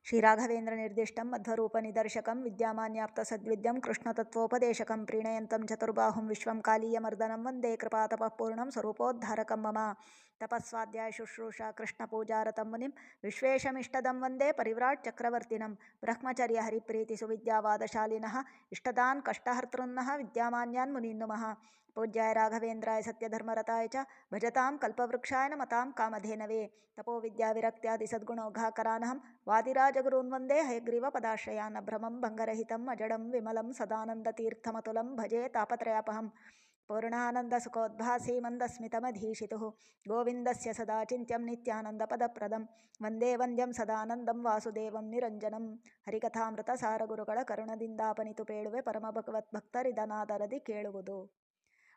ಶ್ರೀರಾಘವೇಂದ್ರ ನಿರ್ದಿಷ್ಟಂ ಮಧ್ವರೂಪನಿದರ್ಶಕಂ ವಿದ್ಯಾಮಾನ್ಯಾಪ್ತಸದ್ವಿದ್ಯಂ ಕೃಷ್ಣತತ್ವೋಪದೇಶಕಂ ಪ್ರೀಣಯಂತಂ ಚತುರ್ಬಾಹುಂ ವಿಶ್ವಂ ಕಾಲೀಯಮರ್ದನಂ ವಂದೇ ಕೃಪಾತಪಃಪೂರ್ಣಂ ಸ್ವರೂಪೋದ್ಧಾರಕಂ ಮಮ ತಪಸ್ವಾಧ್ಯಾಯ ಶುಶ್ರೂಷಾ ಕೃಷ್ಣಪೂಜಾರತಂ ಮುನಿಂ ವಿಶ್ವೇಶಮಿಷ್ಟದಂ ವಂದೇ ಪರಿವ್ರಾಟ್ ಚಕ್ರವರ್ತಿನಂ ಬ್ರಹ್ಮಚರ್ಯ ಹರಿಪ್ರೀತಿ ಸುವಿದ್ಯಾವಾದಶಾಲಿನಃ ಇಷ್ಟದಾನ್ ಕಷ್ಟಹರ್ತೃನ್ನಃ ವಿದ್ಯಾಮಾನ್ಯಾನ್ ಮುನೀನ್ನುಮಃ ಪೂಜ್ಯಾಯ ರಾಘವೇಂದ್ರಾಯ ಸತ್ಯಧರ್ಮರತಾಯ ಚ ಭಜತಾಂ ಕಲ್ಪವೃಕ್ಷಾಯ ನಮತಾಂ ಕಾಮಧೇನವೇ ತಪೋವಿದ್ಯಾವಿರಕ್ತ್ಯಾದಿ ಸದ್ಗುಣೌಘಾಕರಾನಹಂ ವಾದಿರಾಜಗುರೂನ್ ವಂದೇ ಹಯಗ್ರೀವ ಪದಾಶ್ರಯಾನ್ ಭ್ರಮಂ ಭಂಗರಹಿತಂ ಅಜಡಂ ವಿಮಲಂ ಸದಾನಂದತೀರ್ಥಮತುಲಂ ಭಜೆ ತಾಪತ್ರಯಾಪಹಂ ಪೂರ್ಣಾನಂದಸುಖೋದ್ಭಾಸೀ ಮಂದಸ್ಮಿತಮಧೀಶಿತುಃ ಗೋವಿಂದಸ್ಯ ಸದಾ ಚಿಂತ್ಯಂ ನಿತ್ಯಾನಂದಪದಪ್ರದಂ ವಂದೇ ವಂದ್ಯಂ ಸದಾನಂದಂ ವಾಸುದೇವಂ ನಿರಂಜನಂ ಹರಿಕಥಾಮೃತಸಾರ ಗುರುಗಳ ಕರುಣದಿಂದಾಪನಿತು ಪೇಳುವೆ ಪರಮಭಗವದ್ಭಕ್ತರಿದನಾದರದಿ ಕೇಳುವುದು.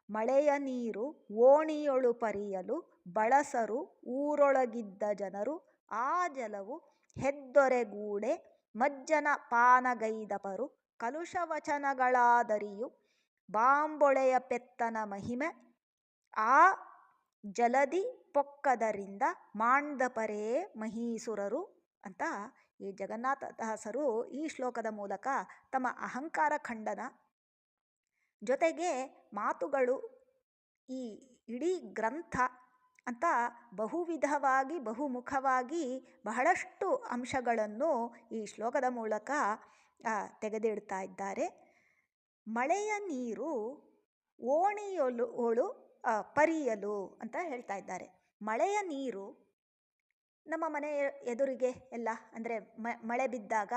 ಮಳೆಯ ನೀರು ಓಣಿಯೊಳು ಪರಿಯಲು ಬಳಸರು ಊರೊಳಗಿದ್ದ ಜನರು ಆ ಜಲವು ಹೆದ್ದೊರೆಗೂಡೆ ಮಜ್ಜನ ಪಾನಗೈದಪರು ಕಲುಷವಚನಗಳಾದರಿಯು ಬಾಂಬೊಳೆಯ ಪೆತ್ತನ ಮಹಿಮೆ ಆ ಜಲದಿ ಪೊಕ್ಕದರಿಂದ ಮಾಂಡಪರೇ ಮಹೀಸುರರು ಅಂತ ಈ ಜಗನ್ನಾಥದಾಸರು ಈ ಶ್ಲೋಕದ ಮೂಲಕ ತಮ್ಮ ಅಹಂಕಾರ ಖಂಡನ ಜೊತೆಗೆ ಮಾತುಗಳು ಈ ಇಡೀ ಗ್ರಂಥ ಅಂತ ಬಹುವಿಧವಾಗಿ ಬಹುಮುಖವಾಗಿ ಬಹಳಷ್ಟು ಅಂಶಗಳನ್ನು ಈ ಶ್ಲೋಕದ ಮೂಲಕ ತೆಗೆದಿಡ್ತಾ ಇದ್ದಾರೆ. ಮಳೆಯ ನೀರು ಓಣಿಯೊಳು ಪರಿಯಲು ಅಂತ ಹೇಳ್ತಾ ಇದ್ದಾರೆ. ಮಳೆಯ ನೀರು ನಮ್ಮ ಮನೆಯ ಎದುರಿಗೆ ಎಲ್ಲ ಅಂದರೆ ಮಳೆ ಬಿದ್ದಾಗ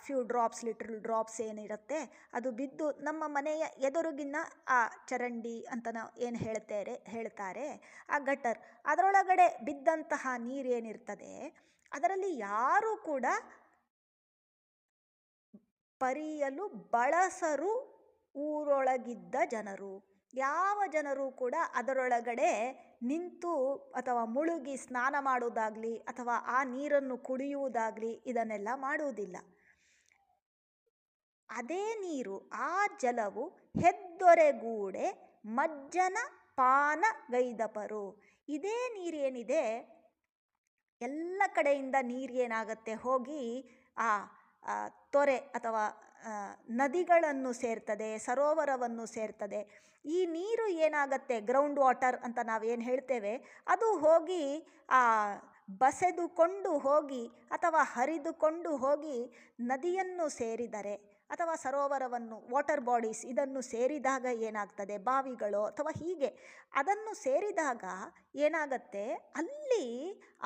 ಫ್ಯೂ ಡ್ರಾಪ್ಸ್ ಲಿಟಲ್ ಡ್ರಾಪ್ಸ್ ಏನಿರುತ್ತೆ ಅದು ಬಿದ್ದು ನಮ್ಮ ಮನೆಯ ಎದುರುಗಿನ ಆ ಚರಂಡಿ ಅಂತ ನಾವು ಏನು ಹೇಳ್ತಾರೆ ಆ ಗಟರ್ ಅದರೊಳಗಡೆ ಬಿದ್ದಂತಹ ನೀರೇನಿರ್ತದೆ ಅದರಲ್ಲಿ ಯಾರೂ ಕೂಡ ಪರಿಯಲು ಬಳಸರು ಊರೊಳಗಿದ್ದ ಜನರು, ಯಾವ ಜನರು ಕೂಡ ಅದರೊಳಗಡೆ ನಿಂತು ಅಥವಾ ಮುಳುಗಿ ಸ್ನಾನ ಮಾಡುವುದಾಗಲಿ ಅಥವಾ ಆ ನೀರನ್ನು ಕುಡಿಯುವುದಾಗಲಿ ಇದನ್ನೆಲ್ಲ ಮಾಡುವುದಿಲ್ಲ. ಅದೇ ನೀರು ಆ ಜಲವು ಹೆದ್ದೊರೆಗೂಡೆ ಮಜ್ಜನ ಪಾನಗೈದಪರು, ಇದೇ ನೀರೇನಿದೆ ಎಲ್ಲ ಕಡೆಯಿಂದ ನೀರೇನಾಗತ್ತೆ ಹೋಗಿ ಆ ತೊರೆ ಅಥವಾ ನದಿಗಳನ್ನು ಸೇರ್ತದೆ, ಸರೋವರವನ್ನು ಸೇರ್ತದೆ. ಈ ನೀರು ಏನಾಗತ್ತೆ ಗ್ರೌಂಡ್ ವಾಟರ್ ಅಂತ ನಾವೇನು ಹೇಳ್ತೇವೆ ಅದು ಹೋಗಿ ಬಸೆದುಕೊಂಡು ಹೋಗಿ ಅಥವಾ ಹರಿದುಕೊಂಡು ಹೋಗಿ ನದಿಯನ್ನು ಸೇರಿದರೆ ಅಥವಾ ಸರೋವರವನ್ನು ವಾಟರ್ ಬಾಡೀಸ್ ಇದನ್ನು ಸೇರಿದಾಗ ಏನಾಗ್ತದೆ ಬಾವಿಗಳು ಅಥವಾ ಹೀಗೆ ಅದನ್ನು ಸೇರಿದಾಗ ಏನಾಗತ್ತೆ ಅಲ್ಲಿ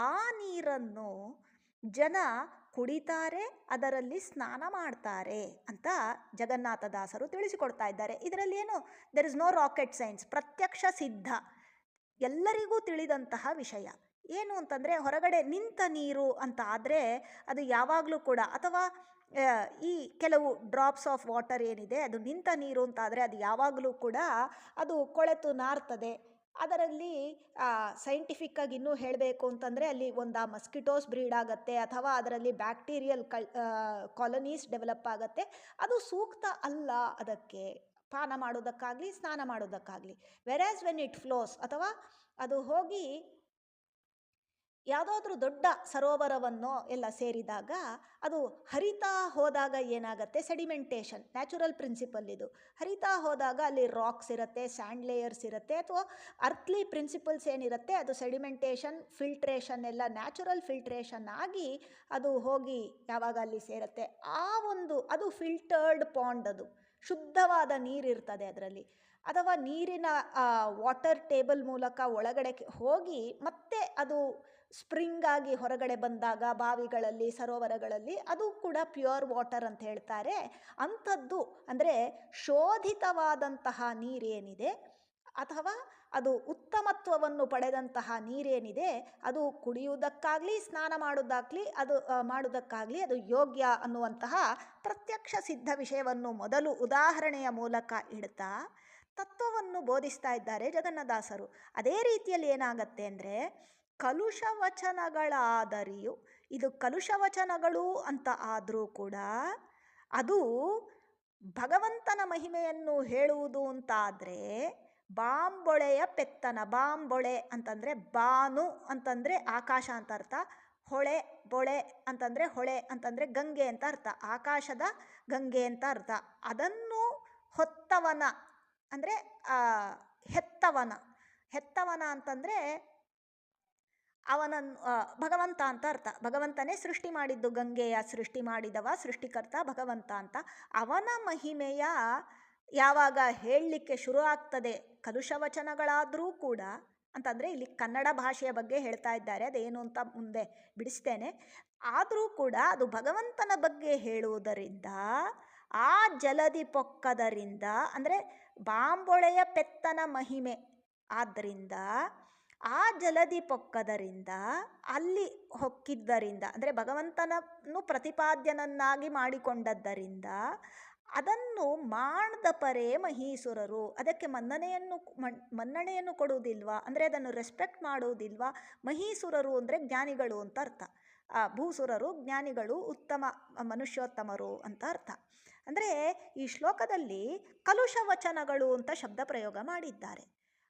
ಆ ನೀರನ್ನು ಜನ ಕುಡಿತಾರೆ, ಅದರಲ್ಲಿ ಸ್ನಾನ ಮಾಡ್ತಾರೆ ಅಂತ ಜಗನ್ನಾಥದಾಸರು ತಿಳಿಸಿಕೊಡ್ತಾ ಇದ್ದಾರೆ. ಇದರಲ್ಲಿ ಏನು there is no rocket science, ಪ್ರತ್ಯಕ್ಷ ಸಿದ್ಧ ಎಲ್ಲರಿಗೂ ತಿಳಿದಂತಹ ವಿಷಯ. ಏನು ಅಂತಂದರೆ ಹೊರಗಡೆ ನಿಂತ ನೀರು ಅಂತ ಆದರೆ ಅದು ಯಾವಾಗಲೂ ಕೂಡ ಅಥವಾ ಈ ಕೆಲವು ಡ್ರಾಪ್ಸ್ ಆಫ್ ವಾಟರ್ ಏನಿದೆ ಅದು ನಿಂತ ನೀರು ಅಂತ ಆದರೆ ಅದು ಯಾವಾಗಲೂ ಕೂಡ ಅದು ಕೊಳೆತು ನಾರ್ತದೆ. ಅದರಲ್ಲಿ ಸೈಂಟಿಫಿಕ್ಕಾಗಿ ಇನ್ನೂ ಹೇಳಬೇಕು ಅಂತಂದರೆ ಅಲ್ಲಿ ಒಂದು ಮಸ್ಕಿಟೋಸ್ ಬ್ರೀಡ್ ಆಗುತ್ತೆ ಅಥವಾ ಅದರಲ್ಲಿ ಬ್ಯಾಕ್ಟೀರಿಯಲ್ ಕಾಲನೀಸ್ ಡೆವಲಪ್ ಆಗುತ್ತೆ. ಅದು ಸೂಕ್ತ ಅಲ್ಲ ಅದಕ್ಕೆ ಪಾನ ಮಾಡೋದಕ್ಕಾಗಲಿ ಸ್ನಾನ ಮಾಡೋದಕ್ಕಾಗಲಿ. ವೆರಾಸ್ ವೆನ್ ಇಟ್ ಫ್ಲೋಸ್ ಅಥವಾ ಅದು ಹೋಗಿ ಯಾವುದಾದ್ರೂ ದೊಡ್ಡ ಸರೋವರವನ್ನು ಎಲ್ಲ ಸೇರಿದಾಗ ಅದು ಹರಿತಾ ಹೋದಾಗ ಏನಾಗುತ್ತೆ ಸೆಡಿಮೆಂಟೇಷನ್ ನ್ಯಾಚುರಲ್ ಪ್ರಿನ್ಸಿಪಲ್ ಇದು. ಹರಿತಾ ಹೋದಾಗ ಅಲ್ಲಿ ರಾಕ್ಸ್ ಇರುತ್ತೆ, ಸ್ಯಾಂಡ್ ಲೇಯರ್ಸ್ ಇರುತ್ತೆ ಅಥವಾ ಅರ್ಥ್ಲಿ ಪ್ರಿನ್ಸಿಪಲ್ಸ್ ಏನಿರುತ್ತೆ ಅದು ಸೆಡಿಮೆಂಟೇಷನ್ ಫಿಲ್ಟ್ರೇಷನ್ ಎಲ್ಲ ನ್ಯಾಚುರಲ್ ಫಿಲ್ಟ್ರೇಷನ್ ಆಗಿ ಅದು ಹೋಗಿ ಯಾವಾಗ ಅಲ್ಲಿ ಸೇರುತ್ತೆ ಅದು ಫಿಲ್ಟರ್ಡ್ ಪಾಂಡ್, ಅದು ಶುದ್ಧವಾದ ನೀರಿರ್ತದೆ ಅದರಲ್ಲಿ. ಅಥವಾ ನೀರಿನ ವಾಟರ್ ಟೇಬಲ್ ಮೂಲಕ ಒಳಗಡೆ ಹೋಗಿ ಮತ್ತೆ ಅದು ಸ್ಪ್ರಿಂಗ್ ಆಗಿ ಹೊರಗಡೆ ಬಂದಾಗ ಬಾವಿಗಳಲ್ಲಿ ಸರೋವರಗಳಲ್ಲಿ ಅದು ಕೂಡ ಪ್ಯೂರ್ ವಾಟರ್ ಅಂತ ಹೇಳ್ತಾರೆ. ಅಂಥದ್ದು ಅಂದರೆ ಶೋಧಿತವಾದಂತಹ ನೀರೇನಿದೆ ಅಥವಾ ಅದು ಉತ್ತಮತ್ವವನ್ನು ಪಡೆದಂತಹ ನೀರೇನಿದೆ ಅದು ಕುಡಿಯುವುದಕ್ಕಾಗಲಿ ಸ್ನಾನ ಮಾಡುವುದಕ್ಕಾಗಲಿ ಅದು ಯೋಗ್ಯ ಅನ್ನುವಂತಹ ಪ್ರತ್ಯಕ್ಷ ಸಿದ್ಧ ವಿಷಯವನ್ನು ಮೊದಲು ಉದಾಹರಣೆಯ ಮೂಲಕ ಇಡ್ತಾ ತತ್ವವನ್ನು ಬೋಧಿಸ್ತಾ ಇದ್ದಾರೆ ಜಗನ್ನಾಥದಾಸರು. ಅದೇ ರೀತಿಯಲ್ಲಿ ಏನಾಗತ್ತೆ ಅಂದರೆ ಕಲುಷವಚನಗಳಾದರಿಯು, ಇದು ಕಲುಷವಚನಗಳು ಅಂತ ಆದರೂ ಕೂಡ ಅದು ಭಗವಂತನ ಮಹಿಮೆಯನ್ನು ಹೇಳುವುದು ಅಂತಾದರೆ ಬಾಂಬೊಳೆಯ ಪೆತ್ತನ, ಬಾಂಬೊಳೆ ಅಂತಂದರೆ ಬಾನು ಅಂತಂದರೆ ಆಕಾಶ ಅಂತ ಅರ್ಥ, ಹೊಳೆ ಬೊಳೆ ಅಂತಂದರೆ ಹೊಳೆ ಅಂತಂದರೆ ಗಂಗೆ ಅಂತ ಅರ್ಥ, ಆಕಾಶದ ಗಂಗೆ ಅಂತ ಅರ್ಥ. ಅದನ್ನು ಹೊತ್ತವನ ಅಂದರೆ ಹೆತ್ತವನ. ಹೆತ್ತವನ ಅಂತಂದರೆ ಅವನನ್ನು ಭಗವಂತ ಅಂತ ಅರ್ಥ. ಭಗವಂತನೇ ಸೃಷ್ಟಿ ಮಾಡಿದ್ದು, ಗಂಗೆಯ ಸೃಷ್ಟಿ ಮಾಡಿದವ ಸೃಷ್ಟಿಕರ್ತ ಭಗವಂತ ಅಂತ. ಅವನ ಮಹಿಮೆಯ ಯಾವಾಗ ಹೇಳಲಿಕ್ಕೆ ಶುರು ಆಗ್ತದೆ, ಕಲುಷವಚನಗಳಾದರೂ ಕೂಡ, ಅಂತಂದರೆ ಇಲ್ಲಿ ಕನ್ನಡ ಭಾಷೆಯ ಬಗ್ಗೆ ಹೇಳ್ತಾ ಇದ್ದಾರೆ, ಅದೇನು ಅಂತ ಮುಂದೆ ಬಿಡಿಸ್ತೇನೆ. ಆದರೂ ಕೂಡ ಅದು ಭಗವಂತನ ಬಗ್ಗೆ ಹೇಳುವುದರಿಂದ, ಆ ಜಲದಿ ಪೊಕ್ಕದರಿಂದ, ಅಂದರೆ ಬಾಂಬೊಳೆಯ ಪೆತ್ತನ ಮಹಿಮೆ ಆದ್ದರಿಂದ, ಆ ಜಲದಿ ಪೊಕ್ಕದರಿಂದ, ಅಲ್ಲಿ ಹೊಕ್ಕಿದ್ದರಿಂದ, ಅಂದರೆ ಭಗವಂತನನ್ನು ಪ್ರತಿಪಾದ್ಯನನ್ನಾಗಿ ಮಾಡಿಕೊಂಡದ್ದರಿಂದ, ಅದನ್ನು ಮಾಡ್ದ ಪರೇ ಮಹೀಸುರರು, ಅದಕ್ಕೆ ಮನ್ನಣೆಯನ್ನು ಕೊಡುವುದಿಲ್ವಾ, ಅಂದರೆ ಅದನ್ನು ರೆಸ್ಪೆಕ್ಟ್ ಮಾಡುವುದಿಲ್ವಾ. ಮಹೀಸುರರು ಅಂದರೆ ಜ್ಞಾನಿಗಳು ಅಂತ ಅರ್ಥ. ಭೂಸುರರು ಜ್ಞಾನಿಗಳು, ಉತ್ತಮ ಮನುಷ್ಯೋತ್ತಮರು ಅಂತ ಅರ್ಥ. ಅಂದರೆ ಈ ಶ್ಲೋಕದಲ್ಲಿ ಕಲುಷವಚನಗಳು ಅಂತ ಶಬ್ದ ಪ್ರಯೋಗ ಮಾಡಿದ್ದಾರೆ.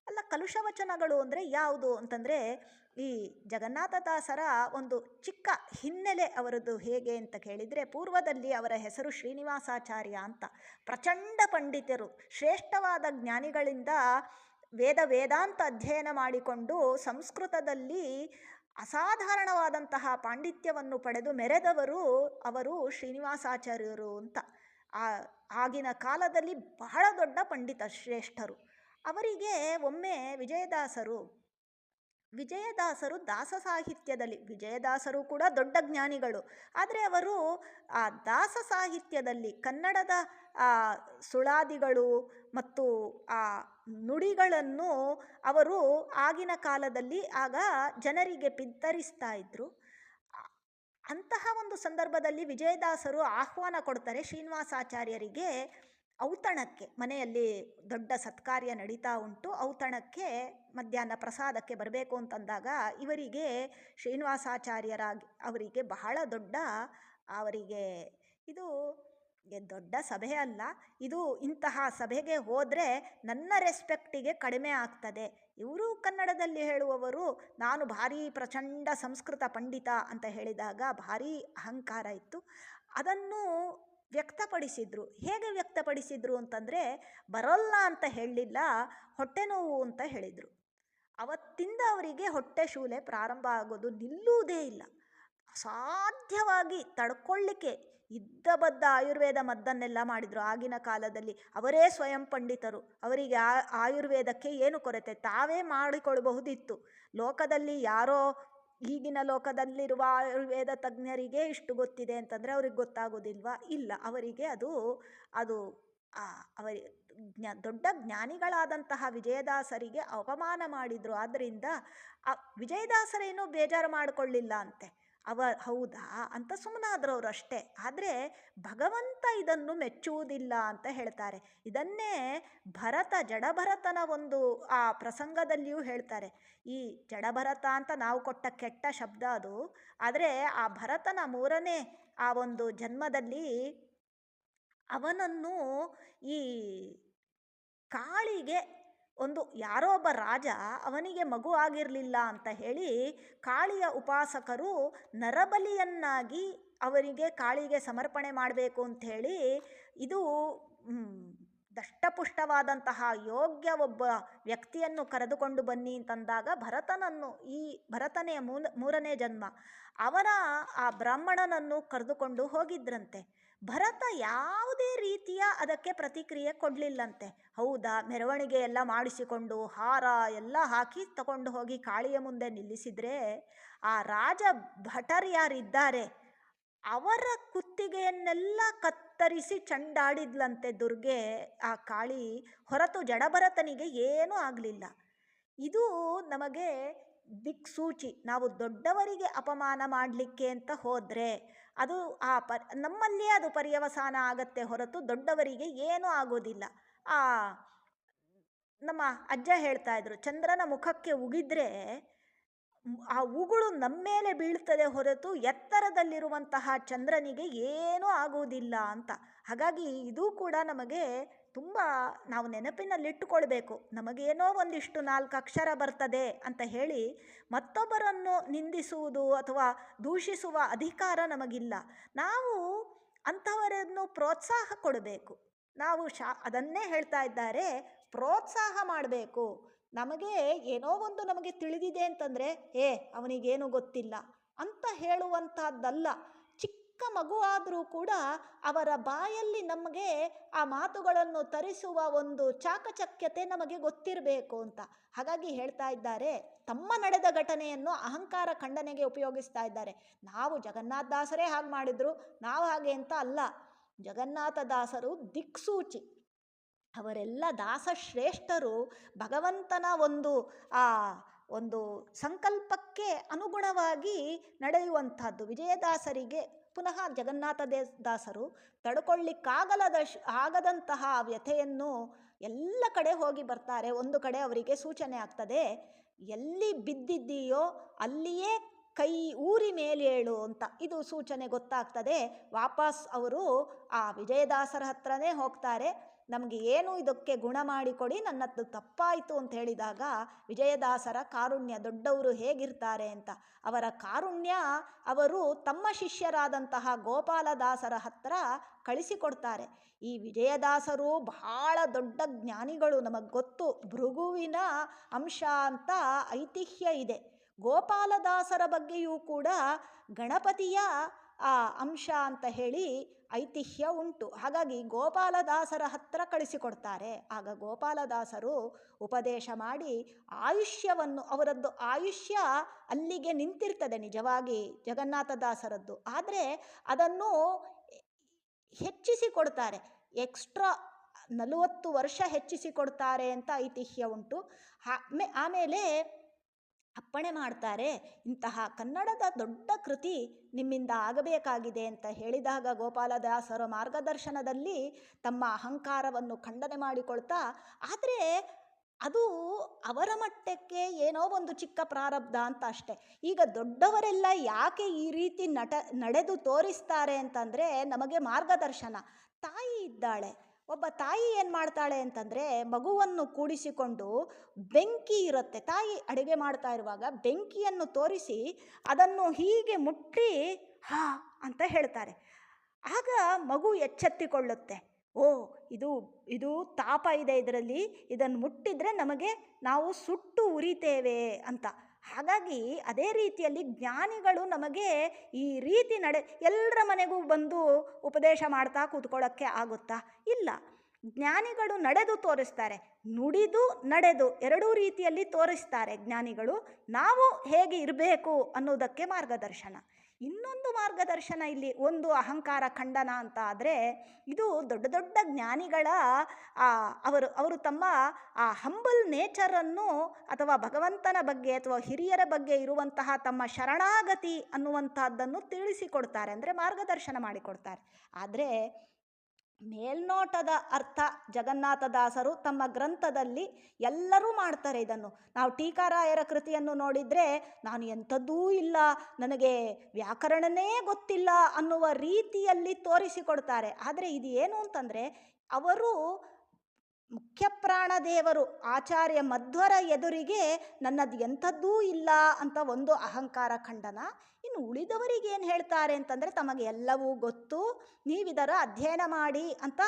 ಅಲ್ಲ, ಕಲುಷವಚನಗಳು ಅಂದರೆ ಯಾವುದು ಅಂತಂದರೆ, ಈ ಜಗನ್ನಾಥದಾಸರ ಒಂದು ಚಿಕ್ಕ ಹಿನ್ನೆಲೆ ಅವರದ್ದು ಹೇಗೆ ಅಂತ ಕೇಳಿದರೆ, ಪೂರ್ವದಲ್ಲಿ ಅವರ ಹೆಸರು ಶ್ರೀನಿವಾಸಾಚಾರ್ಯ ಅಂತ. ಪ್ರಚಂಡ ಪಂಡಿತರು, ಶ್ರೇಷ್ಠವಾದ ಜ್ಞಾನಿಗಳಿಂದ ವೇದಾಂತ ಅಧ್ಯಯನ ಮಾಡಿಕೊಂಡು ಸಂಸ್ಕೃತದಲ್ಲಿ ಅಸಾಧಾರಣವಾದಂತಹ ಪಾಂಡಿತ್ಯವನ್ನು ಪಡೆದು ಮೆರೆದವರು ಅವರು ಶ್ರೀನಿವಾಸಾಚಾರ್ಯರು ಅಂತ. ಆಗಿನ ಕಾಲದಲ್ಲಿ ಬಹಳ ದೊಡ್ಡ ಪಂಡಿತ ಶ್ರೇಷ್ಠರು. ಅವರಿಗೆ ಒಮ್ಮೆ ವಿಜಯದಾಸರು ದಾಸ ಸಾಹಿತ್ಯದಲ್ಲಿ, ವಿಜಯದಾಸರು ಕೂಡ ದೊಡ್ಡ ಜ್ಞಾನಿಗಳು, ಆದರೆ ಅವರು ಆ ದಾಸ ಸಾಹಿತ್ಯದಲ್ಲಿ ಕನ್ನಡದ ಸುಳಾದಿಗಳು ಮತ್ತು ಆ ನುಡಿಗಳನ್ನು ಅವರು ಆಗಿನ ಕಾಲದಲ್ಲಿ ಆಗ ಜನರಿಗೆ ಬಿತ್ತರಿಸ್ತಾ ಇದ್ರು. ಅಂತಹ ಒಂದು ಸಂದರ್ಭದಲ್ಲಿ ವಿಜಯದಾಸರು ಆಹ್ವಾನ ಕೊಡ್ತಾರೆ ಶ್ರೀನಿವಾಸಾಚಾರ್ಯರಿಗೆ ಔತಣಕ್ಕೆ. ಮನೆಯಲ್ಲಿ ದೊಡ್ಡ ಸತ್ಕಾರ್ಯ ನಡೀತಾ ಉಂಟು, ಔತಣಕ್ಕೆ ಮಧ್ಯಾಹ್ನ ಪ್ರಸಾದಕ್ಕೆ ಬರಬೇಕು ಅಂತಂದಾಗ ಇವರಿಗೆ ಶ್ರೀನಿವಾಸಾಚಾರ್ಯರಾಗಿ ಅವರಿಗೆ ಬಹಳ ದೊಡ್ಡ, ಅವರಿಗೆ ಇದು ದೊಡ್ಡ ಸಭೆ ಅಲ್ಲ, ಇದು ಇಂತಹ ಸಭೆಗೆ ಹೋದರೆ ನನ್ನ ರೆಸ್ಪೆಕ್ಟಿಗೆ ಕಡಿಮೆ ಆಗ್ತದೆ. ಇವರು ಕನ್ನಡದಲ್ಲಿ ಹೇಳುವವರು ನಾನು ಭಾರೀ ಪ್ರಚಂಡ ಸಂಸ್ಕೃತ ಪಂಡಿತ ಅಂತ ಹೇಳಿದಾಗ ಭಾರೀ ಅಹಂಕಾರ ಇತ್ತು. ಅದನ್ನು ವ್ಯಕ್ತಪಡಿಸಿದರು. ಹೇಗೆ ವ್ಯಕ್ತಪಡಿಸಿದರು ಅಂತಂದರೆ, ಬರೋಲ್ಲ ಅಂತ ಹೇಳಲಿಲ್ಲ, ಹೊಟ್ಟೆ ನೋವು ಅಂತ ಹೇಳಿದರು. ಅವತ್ತಿಂದ ಅವರಿಗೆ ಹೊಟ್ಟೆ ಶೂಲೆ ಪ್ರಾರಂಭ ಆಗೋದು ನಿಲ್ಲುವುದೇ ಇಲ್ಲ. ಅಸಾಧ್ಯವಾಗಿ ತಡ್ಕೊಳ್ಳಿಕ್ಕೆ ಇದ್ದ ಬದ್ದ ಆಯುರ್ವೇದ ಮದ್ದನ್ನೆಲ್ಲ ಮಾಡಿದರು. ಆಗಿನ ಕಾಲದಲ್ಲಿ ಅವರೇ ಸ್ವಯಂ ಪಂಡಿತರು, ಅವರಿಗೆ ಆಯುರ್ವೇದಕ್ಕೆ ಏನು ಕೊರತೆ, ತಾವೇ ಮಾಡಿಕೊಳ್ಳಬಹುದಿತ್ತು. ಲೋಕದಲ್ಲಿ ಯಾರೋ ಈಗಿನ ಲೋಕದಲ್ಲಿರುವ ಆಯುರ್ವೇದ ತಜ್ಞರಿಗೆ ಇಷ್ಟು ಗೊತ್ತಿದೆ ಅಂತಂದರೆ ಅವ್ರಿಗೆ ಗೊತ್ತಾಗೋದಿಲ್ವಾ? ಇಲ್ಲ, ಅವರಿಗೆ ಅದು ದೊಡ್ಡ ಜ್ಞಾನಿಗಳಾದಂತಹ ವಿಜಯದಾಸರಿಗೆ ಅವಮಾನ ಮಾಡಿದರು. ಆದ್ದರಿಂದ ವಿಜಯದಾಸರೇನೂ ಬೇಜಾರು ಮಾಡಿಕೊಳ್ಳಿಲ್ಲ ಅಂತೆ. ಹೌದಾ ಅಂತ ಸುಮ್ಮನಾದ್ರು ಅವರು ಅಷ್ಟೇ. ಆದರೆ ಭಗವಂತ ಇದನ್ನು ಮೆಚ್ಚುವುದಿಲ್ಲ ಅಂತ ಹೇಳ್ತಾರೆ. ಇದನ್ನೇ ಜಡಭರತನ ಒಂದು ಆ ಪ್ರಸಂಗದಲ್ಲಿಯೂ ಹೇಳ್ತಾರೆ. ಈ ಜಡಭರತ ಅಂತ ನಾವು ಕೊಟ್ಟ ಕೆಟ್ಟ ಶಬ್ದ ಅದು. ಆದರೆ ಆ ಭರತನ 3ನೇ ಆ ಒಂದು ಜನ್ಮದಲ್ಲಿ ಅವನನ್ನು ಈ ಕಾಳಿಗೆ ಯಾರೋ ಒಬ್ಬ ರಾಜ ಅವನಿಗೆ ಮಗು ಆಗಿರಲಿಲ್ಲ ಅಂತ ಹೇಳಿ ಕಾಳಿಯ ಉಪಾಸಕರು ನರಬಲಿಯನ್ನಾಗಿ ಅವರಿಗೆ ಕಾಳಿಗೆ ಸಮರ್ಪಣೆ ಮಾಡಬೇಕು ಅಂಥೇಳಿ, ಇದು ದಷ್ಟಪುಷ್ಟವಾದಂತಹ ಯೋಗ್ಯ ಒಬ್ಬ ವ್ಯಕ್ತಿಯನ್ನು ಕರೆದುಕೊಂಡು ಬನ್ನಿ ಅಂತಂದಾಗ ಭರತನೇ 3ನೇ ಜನ್ಮ ಅವನ ಆ ಬ್ರಾಹ್ಮಣನನ್ನು ಕರೆದುಕೊಂಡು ಹೋಗಿದ್ರಂತೆ. ಭರತ ಯಾವುದೇ ರೀತಿಯ ಅದಕ್ಕೆ ಪ್ರತಿಕ್ರಿಯೆ ಕೊಡಲಿಲ್ಲಂತೆ. ಹೌದಾ, ಮೆರವಣಿಗೆ ಎಲ್ಲ ಮಾಡಿಸಿಕೊಂಡು ಹಾರ ಎಲ್ಲ ಹಾಕಿ ತಗೊಂಡು ಹೋಗಿ ಕಾಳಿಯ ಮುಂದೆ ನಿಲ್ಲಿಸಿದರೆ ಆ ರಾಜ ಭಟರು ಯಾರಿದ್ದಾರೆ ಅವರ ಕುತ್ತಿಗೆಯನ್ನೆಲ್ಲ ಕತ್ತರಿಸಿ ಚಂಡಾಡಿದ್ಲಂತೆ ದುರ್ಗೆ ಆ ಕಾಳಿ. ಹೊರತು ಜಡಭರತನಿಗೆ ಏನೂ ಆಗಲಿಲ್ಲ. ಇದು ನಮಗೆ ದಿಕ್ಸೂಚಿ. ನಾವು ದೊಡ್ಡವರಿಗೆ ಅಪಮಾನ ಮಾಡಲಿಕ್ಕೆ ಅಂತ ಹೋದರೆ ಅದು ನಮ್ಮಲ್ಲಿಯೇ ಅದು ಪರ್ಯವಸಾನ ಆಗತ್ತೆ, ಹೊರತು ದೊಡ್ಡವರಿಗೆ ಏನೂ ಆಗೋದಿಲ್ಲ. ನಮ್ಮ ಅಜ್ಜ ಹೇಳ್ತಾ ಇದ್ರು, ಚಂದ್ರನ ಮುಖಕ್ಕೆ ಉಗಿದ್ರೆ ಆ ಉಗುಳು ನಮ್ಮ ಮೇಲೆ ಬೀಳ್ತದೆ ಹೊರತು ಎತ್ತರದಲ್ಲಿರುವಂತಹ ಚಂದ್ರನಿಗೆ ಏನೂ ಆಗುವುದಿಲ್ಲ ಅಂತ. ಹಾಗಾಗಿ ಇದು ಕೂಡ ನಮಗೆ ತುಂಬ ನಾವು ನೆನಪಿನಲ್ಲಿಟ್ಟುಕೊಳ್ಬೇಕು. ನಮಗೇನೋ ಒಂದಿಷ್ಟು 4 ಅಕ್ಷರ ಬರ್ತದೆ ಅಂತ ಹೇಳಿ ಮತ್ತೊಬ್ಬರನ್ನು ನಿಂದಿಸುವುದು ಅಥವಾ ದೂಷಿಸುವ ಅಧಿಕಾರ ನಮಗಿಲ್ಲ. ನಾವು ಅಂಥವರನ್ನು ಪ್ರೋತ್ಸಾಹ ಕೊಡಬೇಕು. ನಾವು ಅದನ್ನೇ ಹೇಳ್ತಾ ಇದ್ದಾರೆ, ಪ್ರೋತ್ಸಾಹ ಮಾಡಬೇಕು. ನಮಗೆ ಏನೋ ಒಂದು ನಮಗೆ ತಿಳಿದಿದೆ ಅಂತಂದರೆ ಅವನಿಗೇನು ಗೊತ್ತಿಲ್ಲ ಅಂತ ಹೇಳುವಂಥದ್ದಲ್ಲ. ಚಿಕ್ಕ ಮಗು ಆದರೂ ಕೂಡ ಅವರ ಬಾಯಲ್ಲಿ ನಮಗೆ ಆ ಮಾತುಗಳನ್ನು ತರಿಸುವ ಒಂದು ಚಾಕಚಕ್ಯತೆ ನಮಗೆ ಗೊತ್ತಿರಬೇಕು ಅಂತ. ಹಾಗಾಗಿ ಹೇಳ್ತಾ ಇದ್ದಾರೆ, ತಮ್ಮ ನಡೆದ ಘಟನೆಯನ್ನು ಅಹಂಕಾರ ಖಂಡನೆಗೆ ಉಪಯೋಗಿಸ್ತಾ ಇದ್ದಾರೆ. ನಾವು ಜಗನ್ನಾಥದಾಸರೇ ಹಾಗೆ ಮಾಡಿದ್ರು, ನಾವು ಹಾಗೆ ಅಂತ ಅಲ್ಲ. ಜಗನ್ನಾಥದಾಸರು ದಿಕ್ಸೂಚಿ. ಅವರೆಲ್ಲ ದಾಸಶ್ರೇಷ್ಠರು ಭಗವಂತನ ಒಂದು ಸಂಕಲ್ಪಕ್ಕೆ ಅನುಗುಣವಾಗಿ ನಡೆಯುವಂಥದ್ದು. ವಿಜಯದಾಸರಿಗೆ ಪುನಃ ದಾಸರು ಆಗದಂತಹ ವ್ಯಥೆಯನ್ನು ಎಲ್ಲ ಕಡೆ ಹೋಗಿ ಬರ್ತಾರೆ. ಒಂದು ಕಡೆ ಅವರಿಗೆ ಸೂಚನೆ ಆಗ್ತದೆ, ಎಲ್ಲಿ ಬಿದ್ದಿದ್ದೀಯೋ ಅಲ್ಲಿಯೇ ಕೈ ಊರಿ ಮೇಲೇಳು ಅಂತ. ಇದು ಸೂಚನೆ ಗೊತ್ತಾಗ್ತದೆ. ವಾಪಸ್ ಅವರು ಆ ವಿಜಯದಾಸರ ಹತ್ರನೇ ಹೋಗ್ತಾರೆ. ನಮಗೆ ಏನು ಇದಕ್ಕೆ ಗುಣ ಮಾಡಿಕೊಡಿ, ನನ್ನದು ತಪ್ಪಾಯಿತು ಅಂತ ಹೇಳಿದಾಗ ವಿಜಯದಾಸರ ಕಾರುಣ್ಯ, ದೊಡ್ಡವರು ಹೇಗಿರ್ತಾರೆ ಅಂತ, ಅವರ ಕಾರುಣ್ಯ ಅವರು ತಮ್ಮ ಶಿಷ್ಯರಾದಂತಹ ಗೋಪಾಲದಾಸರ ಹತ್ರ ಕಳಿಸಿಕೊಡ್ತಾರೆ. ಈ ವಿಜಯದಾಸರು ಬಹಳ ದೊಡ್ಡ ಜ್ಞಾನಿಗಳು, ನಮಗೆ ಗೊತ್ತು. ಭೃಗುವಿನ ಅಂಶ ಅಂತ ಐತಿಹ್ಯ ಇದೆ. ಗೋಪಾಲದಾಸರ ಬಗ್ಗೆಯೂ ಕೂಡ ಗಣಪತಿಯ ಅಂಶ ಅಂತ ಹೇಳಿ ಐತಿಹ್ಯ ಉಂಟು. ಹಾಗಾಗಿ ಗೋಪಾಲದಾಸರ ಹತ್ರ ಕಳಿಸಿಕೊಡ್ತಾರೆ. ಆಗ ಗೋಪಾಲದಾಸರು ಉಪದೇಶ ಮಾಡಿ ಆಯುಷ್ಯವನ್ನು, ಅವರದ್ದು ಆಯುಷ್ಯ ಅಲ್ಲಿಗೆ ನಿಂತಿರ್ತದೆ ನಿಜವಾಗಿ ಜಗನ್ನಾಥದಾಸರದ್ದು. ಆದರೆ ಅದನ್ನು ಹೆಚ್ಚಿಸಿಕೊಡ್ತಾರೆ, ಎಕ್ಸ್ಟ್ರಾ 40 ವರ್ಷ ಹೆಚ್ಚಿಸಿಕೊಡ್ತಾರೆ ಅಂತ ಐತಿಹ್ಯ ಉಂಟು. ಆಮೇಲೆ ಅಪ್ಪಣೆ ಮಾಡ್ತಾರೆ, ಇಂತಹ ಕನ್ನಡದ ದೊಡ್ಡ ಕೃತಿ ನಿಮ್ಮಿಂದ ಆಗಬೇಕಾಗಿದೆ ಅಂತ ಹೇಳಿದಾಗ ಗೋಪಾಲದಾಸರ ಮಾರ್ಗದರ್ಶನದಲ್ಲಿ ತಮ್ಮ ಅಹಂಕಾರವನ್ನು ಖಂಡನೆ ಮಾಡಿಕೊಳ್ತಾ, ಆದರೆ ಅದು ಅವರ ಮಟ್ಟಕ್ಕೆ ಏನೋ ಒಂದು ಚಿಕ್ಕ ಪ್ರಾರಬ್ಧ ಅಂತ ಅಷ್ಟೆ. ಈಗ ದೊಡ್ಡವರೆಲ್ಲ ಯಾಕೆ ಈ ರೀತಿ ನಡೆದು ತೋರಿಸ್ತಾರೆ ಅಂತಂದರೆ, ನಮಗೆ ಮಾರ್ಗದರ್ಶನ. ತಾಯಿ ಇದ್ದಾಳೆ, ಒಬ್ಬ ತಾಯಿ ಏನು ಮಾಡ್ತಾಳೆ ಅಂತಂದರೆ, ಮಗುವನ್ನು ಕೂಡಿಸಿಕೊಂಡು ಬೆಂಕಿ ಇರುತ್ತೆ, ತಾಯಿ ಅಡುಗೆ ಮಾಡ್ತಾ ಇರುವಾಗ ಬೆಂಕಿಯನ್ನು ತೋರಿಸಿ ಅದನ್ನು ಹೀಗೆ ಮುಟ್ಟಿ ಹಾ ಅಂತ ಹೇಳ್ತಾರೆ. ಆಗ ಮಗು ಎಚ್ಚೆತ್ತುಕೊಳ್ಳುತ್ತೆ, ಇದು ತಾಪ ಇದೆ ಇದರಲ್ಲಿ, ಇದನ್ನು ಮುಟ್ಟಿದರೆ ನಾವು ಸುಟ್ಟು ಉರಿತೇವೆ ಅಂತ. ಹಾಗಾಗಿ ಅದೇ ರೀತಿಯಲ್ಲಿ ಜ್ಞಾನಿಗಳು ನಮಗೆ ಈ ರೀತಿ ಎಲ್ಲರ ಮನೆಗೂ ಬಂದು ಉಪದೇಶ ಮಾಡ್ತಾ ಕೂತ್ಕೊಳ್ಳೋಕ್ಕೆ ಆಗುತ್ತಾ? ಇಲ್ಲ. ಜ್ಞಾನಿಗಳು ನಡೆದು ತೋರಿಸ್ತಾರೆ, ನುಡಿದು ನಡೆದು ಎರಡೂ ರೀತಿಯಲ್ಲಿ ತೋರಿಸ್ತಾರೆ ಜ್ಞಾನಿಗಳು. ನಾವು ಹೇಗೆ ಇರಬೇಕು ಅನ್ನೋದಕ್ಕೆ ಮಾರ್ಗದರ್ಶನ. ಇನ್ನೊಂದು ಮಾರ್ಗದರ್ಶನ ಇಲ್ಲಿ, ಒಂದು ಅಹಂಕಾರ ಖಂಡನ ಅಂತ ಆದರೆ, ಇದು ದೊಡ್ಡ ದೊಡ್ಡ ಜ್ಞಾನಿಗಳ ಅವರು ತಮ್ಮ ಆ ಹಂಬಲ್ ನೇಚರನ್ನು ಅಥವಾ ಭಗವಂತನ ಬಗ್ಗೆ ಅಥವಾ ಹಿರಿಯರ ಬಗ್ಗೆ ಇರುವಂತಹ ತಮ್ಮ ಶರಣಾಗತಿ ಅನ್ನುವಂಥದ್ದನ್ನು ತಿಳಿಸಿಕೊಡ್ತಾರೆ, ಅಂದರೆ ಮಾರ್ಗದರ್ಶನ ಮಾಡಿಕೊಡ್ತಾರೆ. ಆದರೆ ಮೇಲ್ನೋಟದ ಅರ್ಥ ಜಗನ್ನಾಥದಾಸರು ತಮ್ಮ ಗ್ರಂಥದಲ್ಲಿ ಎಲ್ಲರೂ ಮಾಡ್ತಾರೆ ಇದನ್ನು. ನಾವು ಟೀಕಾರಾಯರ ಕೃತಿಯನ್ನು ನೋಡಿದರೆ, ನಾನು ಎಂಥದ್ದೂ ಇಲ್ಲ, ನನಗೆ ವ್ಯಾಕರಣನೇ ಗೊತ್ತಿಲ್ಲ ಅನ್ನುವ ರೀತಿಯಲ್ಲಿ ತೋರಿಸಿಕೊಡ್ತಾರೆ. ಆದರೆ ಇದು ಏನು ಅಂತಂದರೆ, ಅವರು ಮುಖ್ಯ ಪ್ರಾಣದೇವರು ಆಚಾರ್ಯ ಮಧ್ವರ ಎದುರಿಗೆ ನನ್ನದು ಎಂಥದ್ದೂ ಇಲ್ಲ ಅಂತ ಒಂದು ಅಹಂಕಾರ ಖಂಡನ. ಇನ್ನು ಉಳಿದವರಿಗೆ ಏನು ಹೇಳ್ತಾರೆ ಅಂತಂದರೆ, ತಮಗೆ ಎಲ್ಲವೂ ಗೊತ್ತು, ನೀವಿದರ ಅಧ್ಯಯನ ಮಾಡಿ ಅಂತ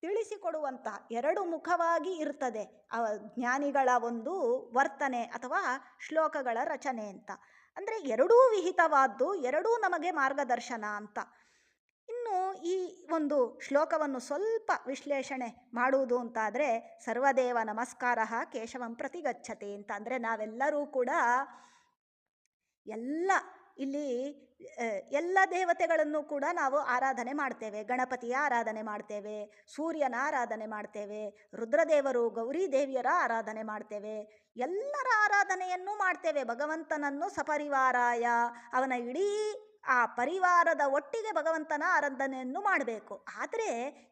ತಿಳಿಸಿಕೊಡುವಂಥ ಎರಡು ಮುಖವಾಗಿ ಇರ್ತದೆ ಜ್ಞಾನಿಗಳ ಒಂದು ವರ್ತನೆ ಅಥವಾ ಶ್ಲೋಕಗಳ ರಚನೆ ಅಂತ. ಅಂದರೆ ಎರಡೂ ವಿಹಿತವಾದ್ದು, ಎರಡೂ ನಮಗೆ ಮಾರ್ಗದರ್ಶನ ಅಂತ. ಇನ್ನು ಈ ಒಂದು ಶ್ಲೋಕವನ್ನು ಸ್ವಲ್ಪ ವಿಶ್ಲೇಷಣೆ ಮಾಡುವುದು ಅಂತಾದರೆ, ಸರ್ವದೇವ ನಮಸ್ಕಾರ ಕೇಶವಂ ಪ್ರತಿ ಗಚ್ಚತೆ ಅಂತ. ಅಂದರೆ ನಾವೆಲ್ಲರೂ ಕೂಡ ಎಲ್ಲ ದೇವತೆಗಳನ್ನು ಕೂಡ ನಾವು ಆರಾಧನೆ ಮಾಡ್ತೇವೆ. ಗಣಪತಿಯ ಆರಾಧನೆ ಮಾಡ್ತೇವೆ, ಸೂರ್ಯನ ಆರಾಧನೆ ಮಾಡ್ತೇವೆ, ರುದ್ರದೇವರು ಗೌರಿ ದೇವಿಯರ ಆರಾಧನೆ ಮಾಡ್ತೇವೆ, ಎಲ್ಲರ ಆರಾಧನೆಯನ್ನು ಮಾಡ್ತೇವೆ. ಭಗವಂತನನ್ನು ಸಪರಿವಾರಾಯ, ಅವನ ಇಡೀ ಆ ಪರಿವಾರದ ಒಟ್ಟಿಗೆ ಭಗವಂತನ ಆರಾಧನೆಯನ್ನು ಮಾಡಬೇಕು. ಆದರೆ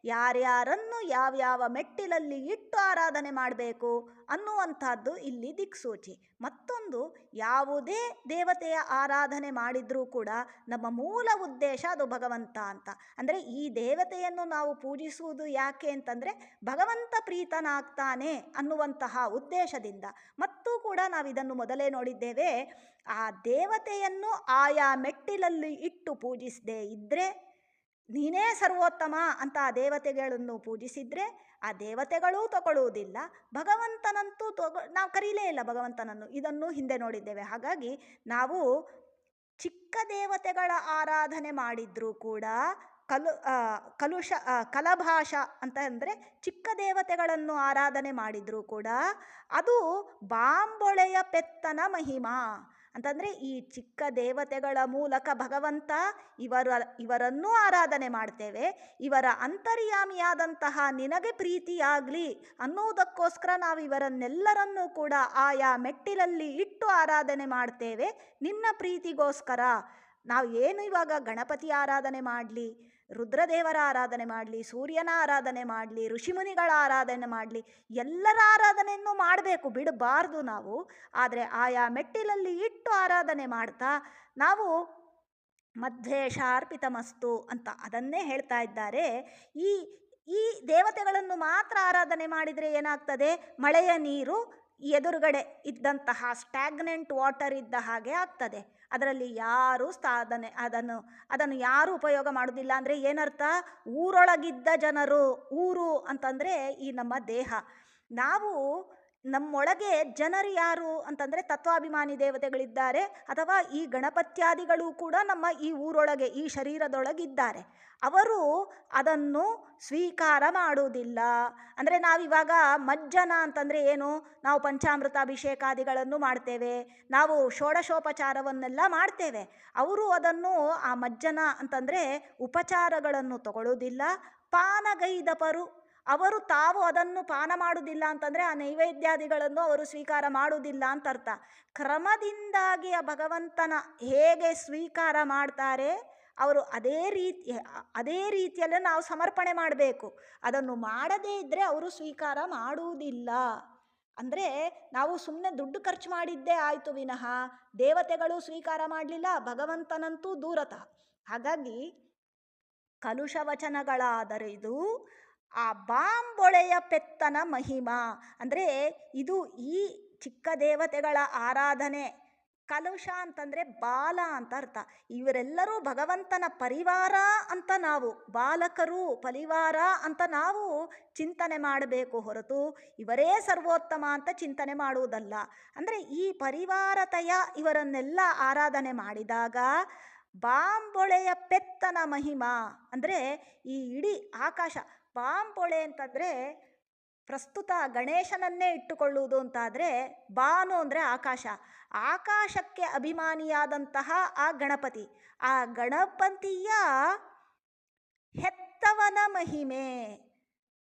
ಯಾರ್ಯಾರನ್ನು ಯಾವ್ಯಾವ ಮೆಟ್ಟಿಲಲ್ಲಿ ಇಟ್ಟು ಆರಾಧನೆ ಮಾಡಬೇಕು ಅನ್ನುವಂಥದ್ದು ಇಲ್ಲಿ ದಿಕ್ಸೂಚಿ. ಮತ್ತೊಂದು, ಯಾವುದೇ ದೇವತೆಯ ಆರಾಧನೆ ಮಾಡಿದರೂ ಕೂಡ ನಮ್ಮ ಮೂಲ ಉದ್ದೇಶ ಅದು ಭಗವಂತ ಅಂತ. ಅಂದರೆ ಈ ದೇವತೆಯನ್ನು ನಾವು ಪೂಜಿಸುವುದು ಯಾಕೆ ಅಂತಂದರೆ ಭಗವಂತ ಪ್ರೀತನಾಗ್ತಾನೆ ಅನ್ನುವಂತಹ ಉದ್ದೇಶದಿಂದ. ಮತ್ತೂ ಕೂಡ ನಾವಿದನ್ನು ಮೊದಲೇ ನೋಡಿದ್ದೇವೆ. ಆ ದೇವತೆಯನ್ನು ಆಯಾ ಮೆಟ್ಟಿಲಲ್ಲಿ ಇಟ್ಟು ಪೂಜಿಸದೇ ಇದ್ದರೆ, ನೀನೇ ಸರ್ವೋತ್ತಮ ಅಂತ ಆ ದೇವತೆಗಳನ್ನು ಪೂಜಿಸಿದರೆ ಆ ದೇವತೆಗಳೂ ತಗೊಳ್ಳುವುದಿಲ್ಲ, ಭಗವಂತನಂತೂ ನಾವು ಕರೀಲೇ ಇಲ್ಲ ಭಗವಂತನನ್ನು. ಇದನ್ನು ಹಿಂದೆ ನೋಡಿದ್ದೇವೆ. ಹಾಗಾಗಿ ನಾವು ಚಿಕ್ಕ ದೇವತೆಗಳ ಆರಾಧನೆ ಮಾಡಿದ್ರೂ ಕೂಡ ಕಲಭಾಷ ಅಂತ ಅಂದರೆ ಚಿಕ್ಕ ದೇವತೆಗಳನ್ನು ಆರಾಧನೆ ಮಾಡಿದರೂ ಕೂಡ ಅದು ಬಾಂಬೊಳೆಯ ಪೆತ್ತನ ಮಹಿಮಾ ಅಂತಂದರೆ ಈ ಚಿಕ್ಕ ದೇವತೆಗಳ ಮೂಲಕ ಭಗವಂತ ಇವರನ್ನೂ ಆರಾಧನೆ ಮಾಡ್ತೇವೆ, ಇವರ ಅಂತರ್ಯಾಮಿಯಾದಂತಹ ನಿನಗೆ ಪ್ರೀತಿಯಾಗಲಿ ಅನ್ನುವುದಕ್ಕೋಸ್ಕರ ನಾವು ಇವರನ್ನೆಲ್ಲರನ್ನೂ ಕೂಡ ಆಯಾ ಮೆಟ್ಟಿಲಲ್ಲಿ ಇಟ್ಟು ಆರಾಧನೆ ಮಾಡ್ತೇವೆ ನಿನ್ನ ಪ್ರೀತಿಗೋಸ್ಕರ. ನಾವು ಏನು ಇವಾಗ ಗಣಪತಿ ಆರಾಧನೆ ಮಾಡಲಿ, ರುದ್ರದೇವರ ಆರಾಧನೆ ಮಾಡಲಿ, ಸೂರ್ಯನ ಆರಾಧನೆ ಮಾಡಲಿ, ಋಷಿಮುನಿಗಳ ಆರಾಧನೆ ಮಾಡಲಿ, ಎಲ್ಲರ ಆರಾಧನೆಯನ್ನು ಮಾಡಬೇಕು, ಬಿಡಬಾರ್ದು ನಾವು. ಆದರೆ ಆಯಾ ಮೆಟ್ಟಿಲಲ್ಲಿ ಇಟ್ಟು ಆರಾಧನೆ ಮಾಡ್ತಾ ನಾವು ಮಧ್ವೇಷಾರ್ಪಿತಮಸ್ತು ಅಂತ ಅದನ್ನೇ ಹೇಳ್ತಾ ಇದ್ದಾರೆ. ಈ ಈ ದೇವತೆಗಳನ್ನು ಮಾತ್ರ ಆರಾಧನೆ ಮಾಡಿದರೆ ಏನಾಗ್ತದೆ? ಮಳೆಯ ನೀರು ಎದುರುಗಡೆ ಇದ್ದಂತಹ ಸ್ಟ್ಯಾಗ್ನೆಂಟ್ ವಾಟರ್ ಇದ್ದ ಹಾಗೆ ಆಗ್ತದೆ. ಅದರಲ್ಲಿ ಯಾರೂ ಅದನ್ನು ಯಾರೂ ಉಪಯೋಗ ಮಾಡೋದಿಲ್ಲ. ಅಂದರೆ ಏನರ್ಥ? ಊರೊಳಗಿದ್ದ ಜನರು, ಊರು ಅಂತಂದರೆ ಈ ನಮ್ಮ ದೇಹ. ನಾವು ನಮ್ಮೊಳಗೆ ಜನರು ಯಾರು ಅಂತಂದರೆ ತತ್ವಾಭಿಮಾನಿ ದೇವತೆಗಳಿದ್ದಾರೆ, ಅಥವಾ ಈ ಗಣಪತ್ಯಾದಿಗಳು ಕೂಡ ನಮ್ಮ ಈ ಊರೊಳಗೆ ಈ ಶರೀರದೊಳಗಿದ್ದಾರೆ. ಅವರು ಅದನ್ನು ಸ್ವೀಕಾರ ಮಾಡುವುದಿಲ್ಲ. ಅಂದರೆ ನಾವಿವಾಗ ಮಜ್ಜನ ಅಂತಂದರೆ ಏನು? ನಾವು ಪಂಚಾಮೃತ ಅಭಿಷೇಕಾದಿಗಳನ್ನು ಮಾಡ್ತೇವೆ, ನಾವು ಷೋಡಶೋಪಚಾರವನ್ನೆಲ್ಲ ಮಾಡ್ತೇವೆ. ಅವರು ಅದನ್ನು ಆ ಮಜ್ಜನ ಅಂತಂದರೆ ಉಪಚಾರಗಳನ್ನು ತಗೊಳ್ಳೋದಿಲ್ಲ. ಪಾನಗೈದಪರು ಅವರು ತಾವು ಅದನ್ನು ಪಾನ ಮಾಡುವುದಿಲ್ಲ ಅಂತಂದರೆ ಆ ನೈವೇದ್ಯಾದಿಗಳನ್ನು ಅವರು ಸ್ವೀಕಾರ ಮಾಡುವುದಿಲ್ಲ ಅಂತ ಅರ್ಥ. ಕ್ರಮದಿಂದಾಗಿ ಆ ಭಗವಂತನ ಹೇಗೆ ಸ್ವೀಕಾರ ಮಾಡ್ತಾರೆ ಅವರು ಅದೇ ರೀತಿಯಲ್ಲೇ ನಾವು ಸಮರ್ಪಣೆ ಮಾಡಬೇಕು. ಅದನ್ನು ಮಾಡದೇ ಇದ್ದರೆ ಅವರು ಸ್ವೀಕಾರ ಮಾಡುವುದಿಲ್ಲ. ಅಂದರೆ ನಾವು ಸುಮ್ಮನೆ ದುಡ್ಡು ಖರ್ಚು ಮಾಡಿದ್ದೇ ಆಯಿತು ವಿನಃ ದೇವತೆಗಳು ಸ್ವೀಕಾರ ಮಾಡಲಿಲ್ಲ, ಭಗವಂತನಂತೂ ದೂರತಃ. ಹಾಗಾಗಿ ಕಲುಷವಚನಗಳಾದರೆ ಇದು ಆ ಬಾಂಬೊಳೆಯ ಪೆತ್ತನ ಮಹಿಮಾ. ಅಂದರೆ ಇದು ಈ ಚಿಕ್ಕ ದೇವತೆಗಳ ಆರಾಧನೆ. ಕಲುಷ ಅಂತಂದರೆ ಬಾಲ ಅಂತ ಅರ್ಥ. ಇವರೆಲ್ಲರೂ ಭಗವಂತನ ಪರಿವಾರ ಅಂತ ನಾವು, ಬಾಲಕರು ಪರಿವಾರ ಅಂತ ನಾವು ಚಿಂತನೆ ಮಾಡಬೇಕು ಹೊರತು ಇವರೇ ಸರ್ವೋತ್ತಮ ಅಂತ ಚಿಂತನೆ ಮಾಡುವುದಲ್ಲ. ಅಂದರೆ ಈ ಪರಿವಾರತಯ ಇವರನ್ನೆಲ್ಲ ಆರಾಧನೆ ಮಾಡಿದಾಗ ಬಾಂಬೊಳೆಯ ಪೆತ್ತನ ಮಹಿಮಾ ಅಂದರೆ ಈ ಇಡೀ ಆಕಾಶ. ಬಾಂಬೊಳೆ ಅಂತಂದರೆ ಪ್ರಸ್ತುತ ಗಣೇಶನನ್ನೇ ಇಟ್ಟುಕೊಳ್ಳುವುದು ಅಂತಾದರೆ, ಬಾನು ಅಂದರೆ ಆಕಾಶ. ಆಕಾಶಕ್ಕೆ ಅಭಿಮಾನಿಯಾದಂತಹ ಆ ಗಣಪತಿ, ಆ ಗಣಪತಿಯ ಹೆತ್ತವನ ಮಹಿಮೆ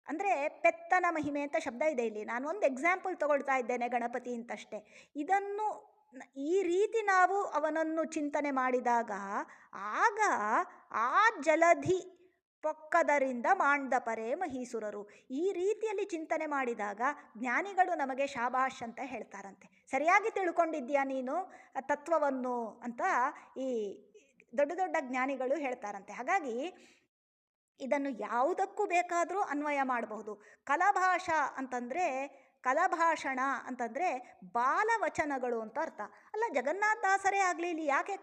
ಅಂದರೆ ಪೆತ್ತನ ಮಹಿಮೆ ಅಂತ ಶಬ್ದ ಇದೆ ಇಲ್ಲಿ. ನಾನು ಒಂದು ಎಕ್ಸಾಂಪಲ್ ತಗೊಳ್ತಾ ಇದ್ದೇನೆ ಗಣಪತಿ ಅಂತಷ್ಟೇ. ಇದನ್ನು ಈ ರೀತಿ ನಾವು ಅವನನ್ನು ಚಿಂತನೆ ಮಾಡಿದಾಗ ಆಗ ಆ ಜಲಧಿ ಪೊಕ್ಕದರಿಂದ ಮಾಂಡಪರೆ ಮಹೀಸುರರು, ಈ ರೀತಿಯಲ್ಲಿ ಚಿಂತನೆ ಮಾಡಿದಾಗ ಜ್ಞಾನಿಗಳು ನಮಗೆ ಶಾಬಾಷ್ ಅಂತ ಹೇಳ್ತಾರಂತೆ. ಸರಿಯಾಗಿ ತಿಳ್ಕೊಂಡಿದ್ಯಾ ನೀನು ತತ್ವವನ್ನು ಅಂತ ಈ ದೊಡ್ಡ ದೊಡ್ಡ ಜ್ಞಾನಿಗಳು ಹೇಳ್ತಾರಂತೆ. ಹಾಗಾಗಿ ಇದನ್ನು ಯಾವುದಕ್ಕೂ ಬೇಕಾದರೂ ಅನ್ವಯ ಮಾಡಬಹುದು. ಕಲಭಾಷಾ ಅಂತಂದರೆ, ಕಲಭಾಷಣ ಅಂತಂದರೆ ಬಾಲವಚನಗಳು ಅಂತ ಅರ್ಥ. ಅಲ್ಲ, ಜಗನ್ನಾಥದಾಸರೇ ಆಗಲಿ ಇಲ್ಲಿ ಯಾಕೆ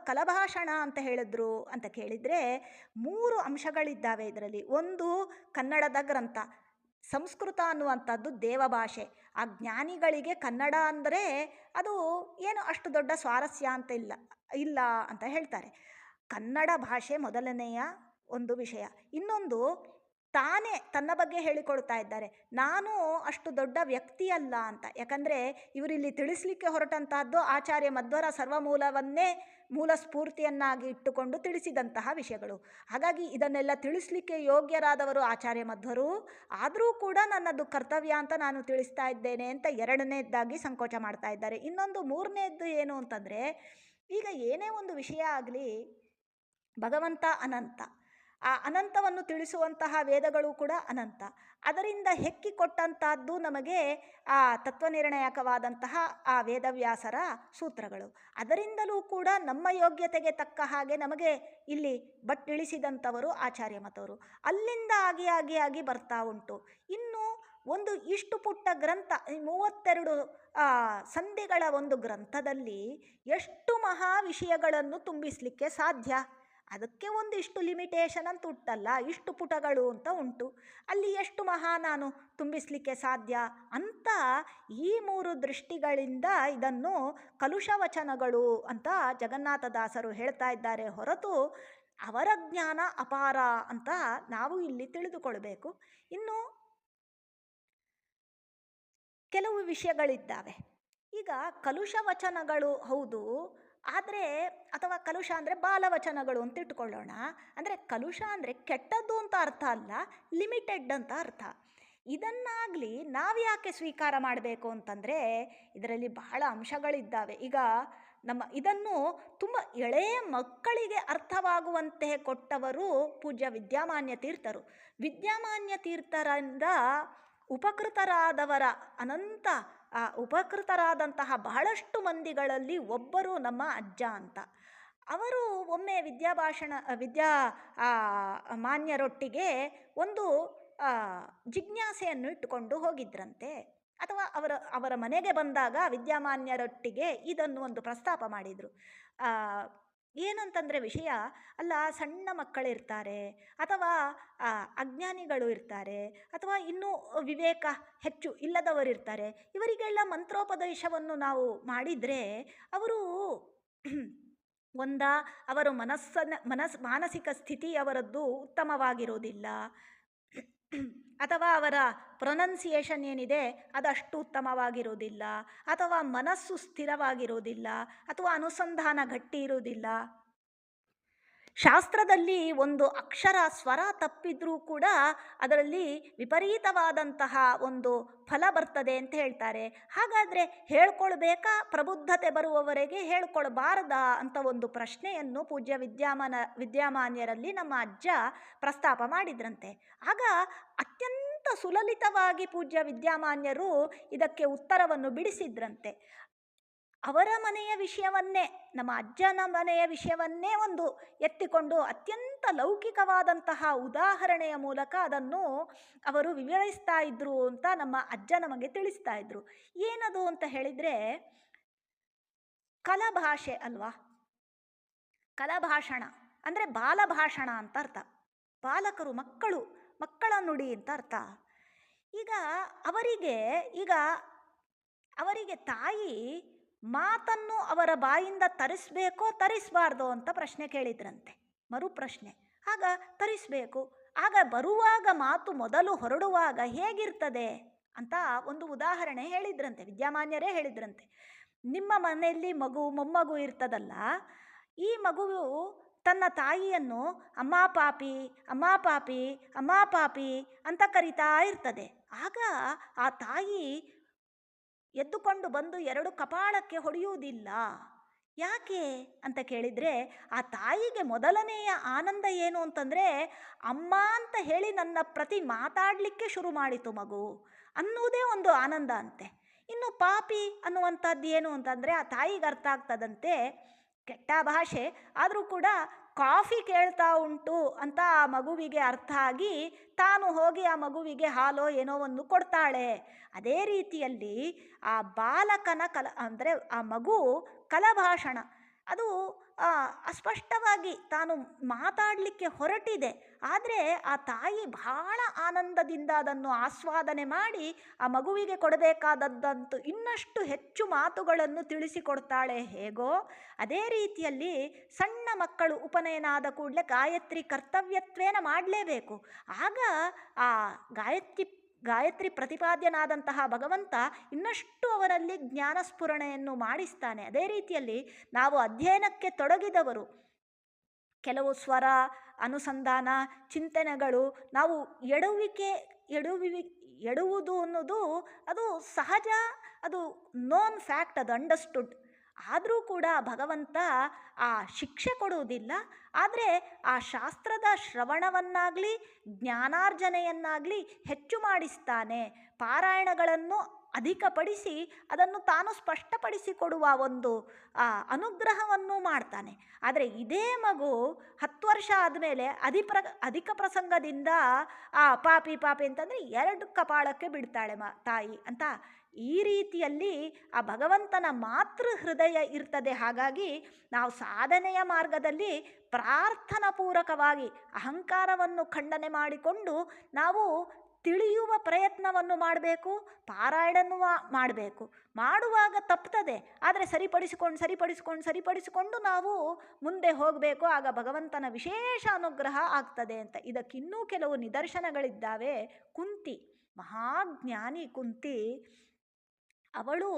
ಕಲಭಾಷಣ ಅಂತ ಹೇಳಿದ್ರು ಅಂತ ಕೇಳಿದರೆ 3 ಅಂಶಗಳಿದ್ದಾವೆ ಇದರಲ್ಲಿ. ಒಂದು, ಕನ್ನಡದ ಗ್ರಂಥ. ಸಂಸ್ಕೃತ ಅನ್ನುವಂಥದ್ದು ದೇವಭಾಷೆ. ಆ ಜ್ಞಾನಿಗಳಿಗೆ ಕನ್ನಡ ಅಂದರೆ ಅದು ಏನು ಅಷ್ಟು ದೊಡ್ಡ ಸ್ವಾರಸ್ಯ ಅಂತ ಇಲ್ಲ ಅಂತ ಹೇಳ್ತಾರೆ. ಕನ್ನಡ ಭಾಷೆ ಮೊದಲನೆಯ ಒಂದು ವಿಷಯ. ಇನ್ನೊಂದು, ತಾನೇ ತನ್ನ ಬಗ್ಗೆ ಹೇಳಿಕೊಳ್ತಾ ಇದ್ದಾರೆ, ನಾನು ಅಷ್ಟು ದೊಡ್ಡ ವ್ಯಕ್ತಿಯಲ್ಲ ಅಂತ. ಯಾಕಂದರೆ ಇವರಿಲ್ಲಿ ತಿಳಿಸ್ಲಿಕ್ಕೆ ಹೊರಟಂತಹದ್ದು ಆಚಾರ್ಯ ಮಧ್ವರ ಸರ್ವಮೂಲವನ್ನೇ ಮೂಲ ಸ್ಫೂರ್ತಿಯನ್ನಾಗಿ ಇಟ್ಟುಕೊಂಡು ತಿಳಿಸಿದಂತಹ ವಿಷಯಗಳು. ಹಾಗಾಗಿ ಇದನ್ನೆಲ್ಲ ತಿಳಿಸ್ಲಿಕ್ಕೆ ಯೋಗ್ಯರಾದವರು ಆಚಾರ್ಯ ಮಧ್ವರು. ಆದರೂ ಕೂಡ ನನ್ನದು ಕರ್ತವ್ಯ ಅಂತ ನಾನು ತಿಳಿಸ್ತಾ ಇದ್ದೇನೆ ಅಂತ ಎರಡನೇದ್ದಾಗಿ ಸಂಕೋಚ ಮಾಡ್ತಾ ಇದ್ದಾರೆ. ಇನ್ನೊಂದು, ಮೂರನೇದ್ದು ಏನು ಅಂತಂದರೆ ಈಗ ಏನೇ ಒಂದು ವಿಷಯ ಆಗಲಿ, ಭಗವಂತ ಅನಂತ. ಆ ಅನಂತವನ್ನು ತಿಳಿಸುವಂತಹ ವೇದಗಳು ಕೂಡ ಅನಂತ. ಅದರಿಂದ ಹೆಕ್ಕಿಕೊಟ್ಟಂತಹದ್ದು ನಮಗೆ ಆ ತತ್ವನಿರ್ಣಾಯಕವಾದಂತಹ ಆ ವೇದವ್ಯಾಸರ ಸೂತ್ರಗಳು. ಅದರಿಂದಲೂ ಕೂಡ ನಮ್ಮ ಯೋಗ್ಯತೆಗೆ ತಕ್ಕ ಹಾಗೆ ನಮಗೆ ಇಲ್ಲಿ ಇಳಿಸಿದಂಥವರು ಆಚಾರ್ಯ ಮತವರು. ಅಲ್ಲಿಂದ ಆಗಿ ಬರ್ತಾ ಉಂಟು. ಇನ್ನು ಒಂದು ಇಷ್ಟು ಪುಟ್ಟ ಗ್ರಂಥ, 32 ಸಂಧಿಗಳ ಒಂದು ಗ್ರಂಥದಲ್ಲಿ ಎಷ್ಟು ಮಹಾ ವಿಷಯಗಳನ್ನು ತುಂಬಿಸಲಿಕ್ಕೆ ಸಾಧ್ಯ? ಅದಕ್ಕೆ ಒಂದಿಷ್ಟು ಲಿಮಿಟೇಷನ್ ಅಂತ ಉಂಟಲ್ಲ, ಇಷ್ಟು ಪುಟಗಳು ಅಂತ ಉಂಟು. ಅಲ್ಲಿ ಎಷ್ಟು ಮಹಾ ನಾನು ತುಂಬಿಸಲಿಕ್ಕೆ ಸಾಧ್ಯ ಅಂತ ಈ 3 ದೃಷ್ಟಿಗಳಿಂದ ಇದನ್ನು ಕಲುಷವಚನಗಳು ಅಂತ ಜಗನ್ನಾಥದಾಸರು ಹೇಳ್ತಾ ಇದ್ದಾರೆ ಹೊರತು ಅವರ ಜ್ಞಾನ ಅಪಾರ ಅಂತ ನಾವು ಇಲ್ಲಿ ತಿಳಿದುಕೊಳ್ಬೇಕು. ಇನ್ನು ಕೆಲವು ವಿಷಯಗಳಿದ್ದಾವೆ. ಈಗ ಕಲುಷವಚನಗಳು ಹೌದು, ಆದರೆ ಅಥವಾ ಕಲುಷ ಅಂದರೆ ಬಾಲವಚನಗಳು ಅಂತ ಇಟ್ಕೊಳ್ಳೋಣ. ಅಂದರೆ ಕಲುಷ ಅಂದರೆ ಕೆಟ್ಟದ್ದು ಅಂತ ಅರ್ಥ ಅಲ್ಲ, ಲಿಮಿಟೆಡ್ ಅಂತ ಅರ್ಥ. ಇದನ್ನಾಗಲಿ ನಾವು ಯಾಕೆ ಸ್ವೀಕಾರ ಮಾಡಬೇಕು ಅಂತಂದರೆ ಇದರಲ್ಲಿ ಬಹಳ ಅಂಶಗಳಿದ್ದಾವೆ. ಈಗ ಇದನ್ನು ತುಂಬ ಎಳೆಯ ಮಕ್ಕಳಿಗೆ ಅರ್ಥವಾಗುವಂತೆ ಕೊಟ್ಟವರು ಪೂಜ್ಯ ವಿದ್ಯಾಮಾನ್ಯ ತೀರ್ಥರು. ವಿದ್ಯಾಮಾನ್ಯ ತೀರ್ಥರಿಂದ ಉಪಕೃತರಾದವರ ಅನಂತ ಉಪಕೃತರಾದಂತಹ ಬಹಳಷ್ಟು ಮಂದಿಗಳಲ್ಲಿ ಒಬ್ಬರು ನಮ್ಮ ಅಜ್ಜ ಅಂತ. ಅವರು ಒಮ್ಮೆ ಮಾನ್ಯರೊಟ್ಟಿಗೆ ಒಂದು ಜಿಜ್ಞಾಸೆಯನ್ನು ಇಟ್ಟುಕೊಂಡು ಹೋಗಿದ್ರಂತೆ. ಅಥವಾ ಅವರ ಮನೆಗೆ ಬಂದಾಗ ವಿದ್ಯಾಮಾನ್ಯರೊಟ್ಟಿಗೆ ಇದನ್ನು ಒಂದು ಪ್ರಸ್ತಾಪ ಮಾಡಿದರು. ಏನಂತಂದರೆ ವಿಷಯ ಅಲ್ಲ, ಸಣ್ಣ ಮಕ್ಕಳಿರ್ತಾರೆ, ಅಥವಾ ಅಜ್ಞಾನಿಗಳು ಇರ್ತಾರೆ, ಅಥವಾ ಇನ್ನೂ ವಿವೇಕ ಹೆಚ್ಚು ಇಲ್ಲದವರಿರ್ತಾರೆ. ಇವರಿಗೆಲ್ಲ ಮಂತ್ರೋಪದೇಶವನ್ನು ನಾವು ಮಾಡಿದರೆ ಅವರು ಅವರ ಮಾನಸಿಕ ಸ್ಥಿತಿ ಅವರದ್ದು ಉತ್ತಮವಾಗಿರೋದಿಲ್ಲ, ಅಥವಾ ಅವರ ಪ್ರೊನೌನ್ಸಿಯೇಷನ್ ಏನಿದೆ ಅದಷ್ಟು ಉತ್ತಮವಾಗಿರೋದಿಲ್ಲ, ಅಥವಾ ಮನಸ್ಸು ಸ್ಥಿರವಾಗಿರೋದಿಲ್ಲ, ಅಥವಾ ಅನುಸಂಧಾನ ಗಟ್ಟಿ ಇರೋದಿಲ್ಲ. ಶಾಸ್ತ್ರದಲ್ಲಿ ಒಂದು ಅಕ್ಷರ ಸ್ವರ ತಪ್ಪಿದ್ರೂ ಕೂಡ ಅದರಲ್ಲಿ ವಿಪರೀತವಾದಂತಹ ಒಂದು ಫಲ ಬರ್ತದೆ ಅಂತ ಹೇಳ್ತಾರೆ. ಹಾಗಾದರೆ ಹೇಳ್ಕೊಳ್ಬೇಕಾ, ಪ್ರಬುದ್ಧತೆ ಬರುವವರೆಗೆ ಹೇಳ್ಕೊಳ್ಬಾರ್ದಾ ಅಂತ ಒಂದು ಪ್ರಶ್ನೆಯನ್ನು ಪೂಜ್ಯ ವಿದ್ಯಾಮಾನ್ಯರಲ್ಲಿ ನಮ್ಮ ಅಜ್ಜ ಪ್ರಸ್ತಾಪ ಮಾಡಿದ್ರಂತೆ. ಆಗ ಅತ್ಯಂತ ಸುಲಲಿತವಾಗಿ ಪೂಜ್ಯ ವಿದ್ಯಾಮಾನ್ಯರು ಇದಕ್ಕೆ ಉತ್ತರವನ್ನು ಬಿಡಿಸಿದ್ರಂತೆ. ಅವರ ಮನೆಯ ವಿಷಯವನ್ನೇ, ನಮ್ಮ ಅಜ್ಜನ ಮನೆಯ ವಿಷಯವನ್ನೇ ಒಂದು ಎತ್ತಿಕೊಂಡು ಅತ್ಯಂತ ಲೌಕಿಕವಾದಂತಹ ಉದಾಹರಣೆಯ ಮೂಲಕ ಅದನ್ನು ಅವರು ವಿವರಿಸ್ತಾ ಇದ್ರು ಅಂತ ನಮ್ಮ ಅಜ್ಜ ನಮಗೆ ತಿಳಿಸ್ತಾ ಇದ್ರು. ಏನದು ಅಂತ ಹೇಳಿದರೆ, ಕಲಭಾಷೆ ಅಲ್ವಾ, ಕಲಭಾಷಣ ಅಂದರೆ ಬಾಲಭಾಷಣ ಅಂತ ಅರ್ಥ. ಬಾಲಕರು, ಮಕ್ಕಳ ನುಡಿ ಅಂತ ಅರ್ಥ. ಈಗ ಅವರಿಗೆ ತಾಯಿ ಮಾತನ್ನು ಅವರ ಬಾಯಿಂದ ತರಿಸ್ಬೇಕೋ ತರಿಸಬಾರ್ದೋ ಅಂತ ಪ್ರಶ್ನೆ ಕೇಳಿದ್ರಂತೆ, ಮರುಪ್ರಶ್ನೆ. ಆಗ ತರಿಸಬೇಕು. ಆಗ ಬರುವಾಗ ಮಾತು ಮೊದಲು ಹೊರಡುವಾಗ ಹೇಗಿರ್ತದೆ ಅಂತ ಒಂದು ಉದಾಹರಣೆ ಹೇಳಿದ್ರಂತೆ, ವಿದ್ಯಾಮಾನ್ಯರೇ ಹೇಳಿದ್ರಂತೆ. ನಿಮ್ಮ ಮನೆಯಲ್ಲಿ ಮೊಮ್ಮಗು ಇರ್ತದಲ್ಲ, ಈ ಮಗುವು ತನ್ನ ತಾಯಿಯನ್ನು ಅಮ್ಮ ಪಾಪಿ ಅಮ್ಮ ಪಾಪಿ ಅಮ್ಮ ಪಾಪಿ ಅಂತ ಕರಿತಾ ಇರ್ತದೆ. ಆಗ ಆ ತಾಯಿ ಎದ್ದುಕೊಂಡು ಬಂದು 2 ಕಪಾಳಕ್ಕೆ ಹೊಡೆಯುವುದಿಲ್ಲ. ಯಾಕೆ ಅಂತ ಕೇಳಿದರೆ, ಆ ತಾಯಿಗೆ ಮೊದಲನೆಯ ಆನಂದ ಏನು ಅಂತಂದರೆ, ಅಮ್ಮ ಅಂತ ಹೇಳಿ ನನ್ನ ಪ್ರತಿ ಮಾತಾಡಲಿಕ್ಕೆ ಶುರು ಮಾಡಿತು ಮಗು ಅನ್ನುವುದೇ ಒಂದು ಆನಂದ ಅಂತೆ. ಇನ್ನು ಪಾಪಿ ಅನ್ನುವಂಥದ್ದು ಏನು ಅಂತಂದರೆ, ಆ ತಾಯಿಗೆ ಅರ್ಥ ಆಗ್ತದಂತೆ, ಕೆಟ್ಟ ಭಾಷೆ ಆದರೂ ಕೂಡ ಕಾಫಿ ಕೇಳ್ತಾ ಉಂಟು ಅಂತ ಆ ಮಗುವಿಗೆ ಅರ್ಥ ಆಗಿ ತಾನು ಹೋಗಿ ಆ ಮಗುವಿಗೆ ಹಾಲೋ ಏನೋ ಒಂದು ಕೊಡ್ತಾಳೆ. ಅದೇ ರೀತಿಯಲ್ಲಿ ಆ ಬಾಲಕನ ಅಂದರೆ ಆ ಮಗು ಕಲಭಾಷಣ, ಅದು ಅಸ್ಪಷ್ಟವಾಗಿ ತಾನು ಮಾತಾಡಲಿಕ್ಕೆ ಹೊರಟಿದೆ. ಆದರೆ ಆ ತಾಯಿ ಬಹಳ ಆನಂದದಿಂದ ಅದನ್ನು ಆಸ್ವಾದನೆ ಮಾಡಿ ಆ ಮಗುವಿಗೆ ಕೊಡಬೇಕಾದದ್ದಂತೂ ಇನ್ನಷ್ಟು ಹೆಚ್ಚು ಮಾತುಗಳನ್ನು ತಿಳಿಸಿಕೊಡ್ತಾಳೆ. ಹೇಗೋ ಅದೇ ರೀತಿಯಲ್ಲಿ ಸಣ್ಣ ಮಕ್ಕಳು ಉಪನಯನ ಆದ ಕೂಡಲೇ ಗಾಯತ್ರಿ ಕರ್ತವ್ಯತ್ವೇನ ಮಾಡಲೇಬೇಕು. ಆಗ ಆ ಗಾಯತ್ರಿ ಪ್ರತಿಪಾದ್ಯನಾದಂತಹ ಭಗವಂತ ಇನ್ನಷ್ಟು ಅವರಲ್ಲಿ ಜ್ಞಾನಸ್ಫುರಣೆಯನ್ನು ಮಾಡಿಸ್ತಾನೆ. ಅದೇ ರೀತಿಯಲ್ಲಿ ನಾವು ಅಧ್ಯಯನಕ್ಕೆ ತೊಡಗಿದವರು ಕೆಲವು ಸ್ವರ, ಅನುಸಂಧಾನ, ಚಿಂತನೆಗಳು ನಾವು ಎಡುವುದು ಅನ್ನೋದು ಅದು ಸಹಜ, ಅದು ನೋನ್ ಫ್ಯಾಕ್ಟ್, ಅದು ಅಂಡರ್ಸ್ಟುಡ್. ಆದರೂ ಕೂಡ ಭಗವಂತ ಆ ಶಿಕ್ಷೆ ಕೊಡುವುದಿಲ್ಲ. ಆದರೆ ಆ ಶಾಸ್ತ್ರದ ಶ್ರವಣವನ್ನಾಗಲಿ ಜ್ಞಾನಾರ್ಜನೆಯನ್ನಾಗಲಿ ಹೆಚ್ಚು ಮಾಡಿಸ್ತಾನೆ. ಪಾರಾಯಣಗಳನ್ನು ಅಧಿಕಪಡಿಸಿ ಅದನ್ನು ತಾನು ಸ್ಪಷ್ಟಪಡಿಸಿಕೊಡುವ ಒಂದು ಅನುಗ್ರಹವನ್ನು ಮಾಡ್ತಾನೆ. ಆದರೆ ಇದೇ ಮಗು 10 ವರ್ಷ ಆದಮೇಲೆ ಅಧಿಕ ಪ್ರಸಂಗದಿಂದ ಪಾಪಿ ಪಾಪಿ ಅಂತಂದರೆ 2 ಕಪಾಳಕ್ಕೆ ಬಿಡ್ತಾಳೆ ತಾಯಿ ಅಂತ. ಈ ರೀತಿಯಲ್ಲಿ ಆ ಭಗವಂತನ ಮಾತೃ ಹೃದಯ ಇರ್ತದೆ. ಹಾಗಾಗಿ ನಾವು ಸಾಧನೆಯ ಮಾರ್ಗದಲ್ಲಿ ಪ್ರಾರ್ಥನಾಪೂರ್ವಕವಾಗಿ ಅಹಂಕಾರವನ್ನು ಖಂಡನೆ ಮಾಡಿಕೊಂಡು ನಾವು ತಿಳಿಯುವ ಪ್ರಯತ್ನವನ್ನು ಮಾಡಬೇಕು. ಪಾರಾಯಣನೂ ಮಾಡಬೇಕು. ಮಾಡುವಾಗ ತಪ್ತದೆ, ಆದರೆ ಸರಿಪಡಿಸಿಕೊಂಡು ನಾವು ಮುಂದೆ ಹೋಗಬೇಕು. ಆಗ ಭಗವಂತನ ವಿಶೇಷ ಅನುಗ್ರಹ ಆಗ್ತದೆ ಅಂತ. ಇದಕ್ಕಿನ್ನೂ ಕೆಲವು ನಿದರ್ಶನಗಳಿದ್ದಾವೆ. ಕುಂತಿ, ಮಹಾಜ್ಞಾನಿ ಕುಂತಿ, ಅವಳು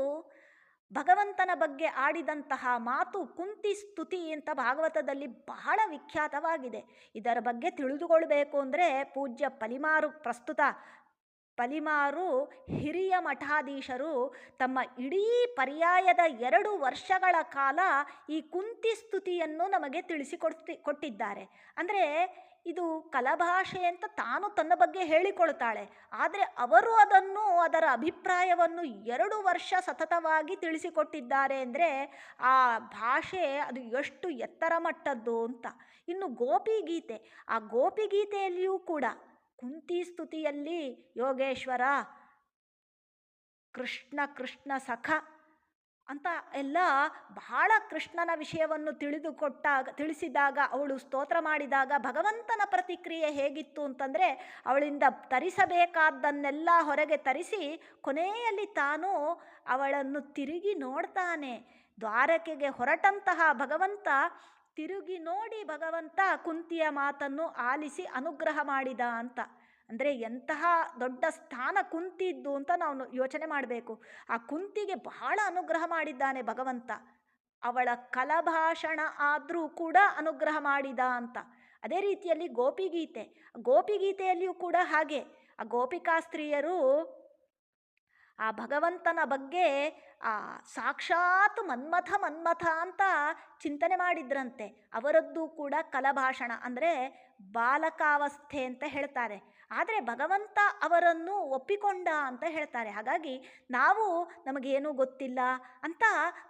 ಭಗವಂತನ ಬಗ್ಗೆ ಆಡಿದಂತಹ ಮಾತು ಕುಂತಿ ಸ್ತುತಿ ಅಂತ ಭಾಗವತದಲ್ಲಿ ಬಹಳ ವಿಖ್ಯಾತವಾಗಿದೆ. ಇದರ ಬಗ್ಗೆ ತಿಳಿದುಕೊಳ್ಬೇಕು ಅಂದರೆ ಪೂಜ್ಯ ಪಲಿಮಾರು ಹಿರಿಯ ಮಠಾಧೀಶರು ತಮ್ಮ ಇಡೀ ಪರ್ಯಾಯದ 2 ವರ್ಷಗಳ ಕಾಲ ಈ ಕುಂತಿ ಸ್ತುತಿಯನ್ನು ನಮಗೆ ಕೊಟ್ಟಿದ್ದಾರೆ. ಅಂದರೆ ಇದು ಕಲಭಾಷೆ ಅಂತ ತಾನು ತನ್ನ ಬಗ್ಗೆ ಹೇಳಿಕೊಳ್ತಾಳೆ. ಆದರೆ ಅವರು ಅದರ ಅಭಿಪ್ರಾಯವನ್ನು 2 ವರ್ಷ ಸತತವಾಗಿ ತಿಳಿಸಿಕೊಟ್ಟಿದ್ದಾರೆ. ಅಂದರೆ ಆ ಭಾಷೆ ಅದು ಎಷ್ಟು ಎತ್ತರ ಮಟ್ಟದ್ದು ಅಂತ. ಇನ್ನು ಗೋಪಿಗೀತೆ, ಆ ಗೋಪಿಗೀತೆಯಲ್ಲಿಯೂ ಕೂಡ ಕುಂತಿ ಸ್ತುತಿಯಲ್ಲಿ ಯೋಗೇಶ್ವರ, ಕೃಷ್ಣ ಸಖ ಅಂತ ಎಲ್ಲ ಬಹಳ ಕೃಷ್ಣನ ವಿಷಯವನ್ನು ತಿಳಿಸಿದಾಗ, ಅವಳು ಸ್ತೋತ್ರ ಮಾಡಿದಾಗ ಭಗವಂತನ ಪ್ರತಿಕ್ರಿಯೆ ಹೇಗಿತ್ತು ಅಂತಂದರೆ, ಅವಳಿಂದ ತರಿಸಬೇಕಾದ್ದನ್ನೆಲ್ಲ ಹೊರಗೆ ತರಿಸಿ ಕೊನೆಯಲ್ಲಿ ತಾನು ಅವಳನ್ನು ತಿರುಗಿ ನೋಡ್ತಾನೆ. ದ್ವಾರಕೆಗೆ ಹೊರಟಂತಹ ಭಗವಂತ ತಿರುಗಿ ನೋಡಿ ಭಗವಂತ ಕುಂತಿಯ ಮಾತನ್ನು ಆಲಿಸಿ ಅನುಗ್ರಹ ಮಾಡಿದ ಅಂತ. ಅಂದರೆ ಎಂತಹ ದೊಡ್ಡ ಸ್ಥಾನ ಕುಂತಿದ್ದು ಅಂತ ನಾವು ಯೋಚನೆ ಮಾಡಬೇಕು. ಆ ಕುಂತಿಗೆ ಬಹಳ ಅನುಗ್ರಹ ಮಾಡಿದ್ದಾನೆ ಭಗವಂತ. ಅವಳ ಕಲಭಾಷಣ ಆದರೂ ಕೂಡ ಅನುಗ್ರಹ ಮಾಡಿದ ಅಂತ. ಅದೇ ರೀತಿಯಲ್ಲಿ ಗೋಪಿಗೀತೆಯಲ್ಲಿಯೂ ಕೂಡ ಹಾಗೆ ಆ ಗೋಪಿಕಾಸ್ತ್ರೀಯರು ಆ ಭಗವಂತನ ಬಗ್ಗೆ ಸಾಕ್ಷಾತ್ ಮನ್ಮಥ ಅಂತ ಚಿಂತನೆ ಮಾಡಿದ್ರಂತೆ. ಅವರದ್ದು ಕೂಡ ಕಲಭಾಷಣ ಅಂದರೆ ಬಾಲಕಾವಸ್ಥೆ ಅಂತ ಹೇಳ್ತಾರೆ. ಆದರೆ ಭಗವಂತ ಅವರನ್ನು ಒಪ್ಪಿಕೊಂಡ ಅಂತ ಹೇಳ್ತಾರೆ. ಹಾಗಾಗಿ ನಮಗೇನೂ ಗೊತ್ತಿಲ್ಲ ಅಂತ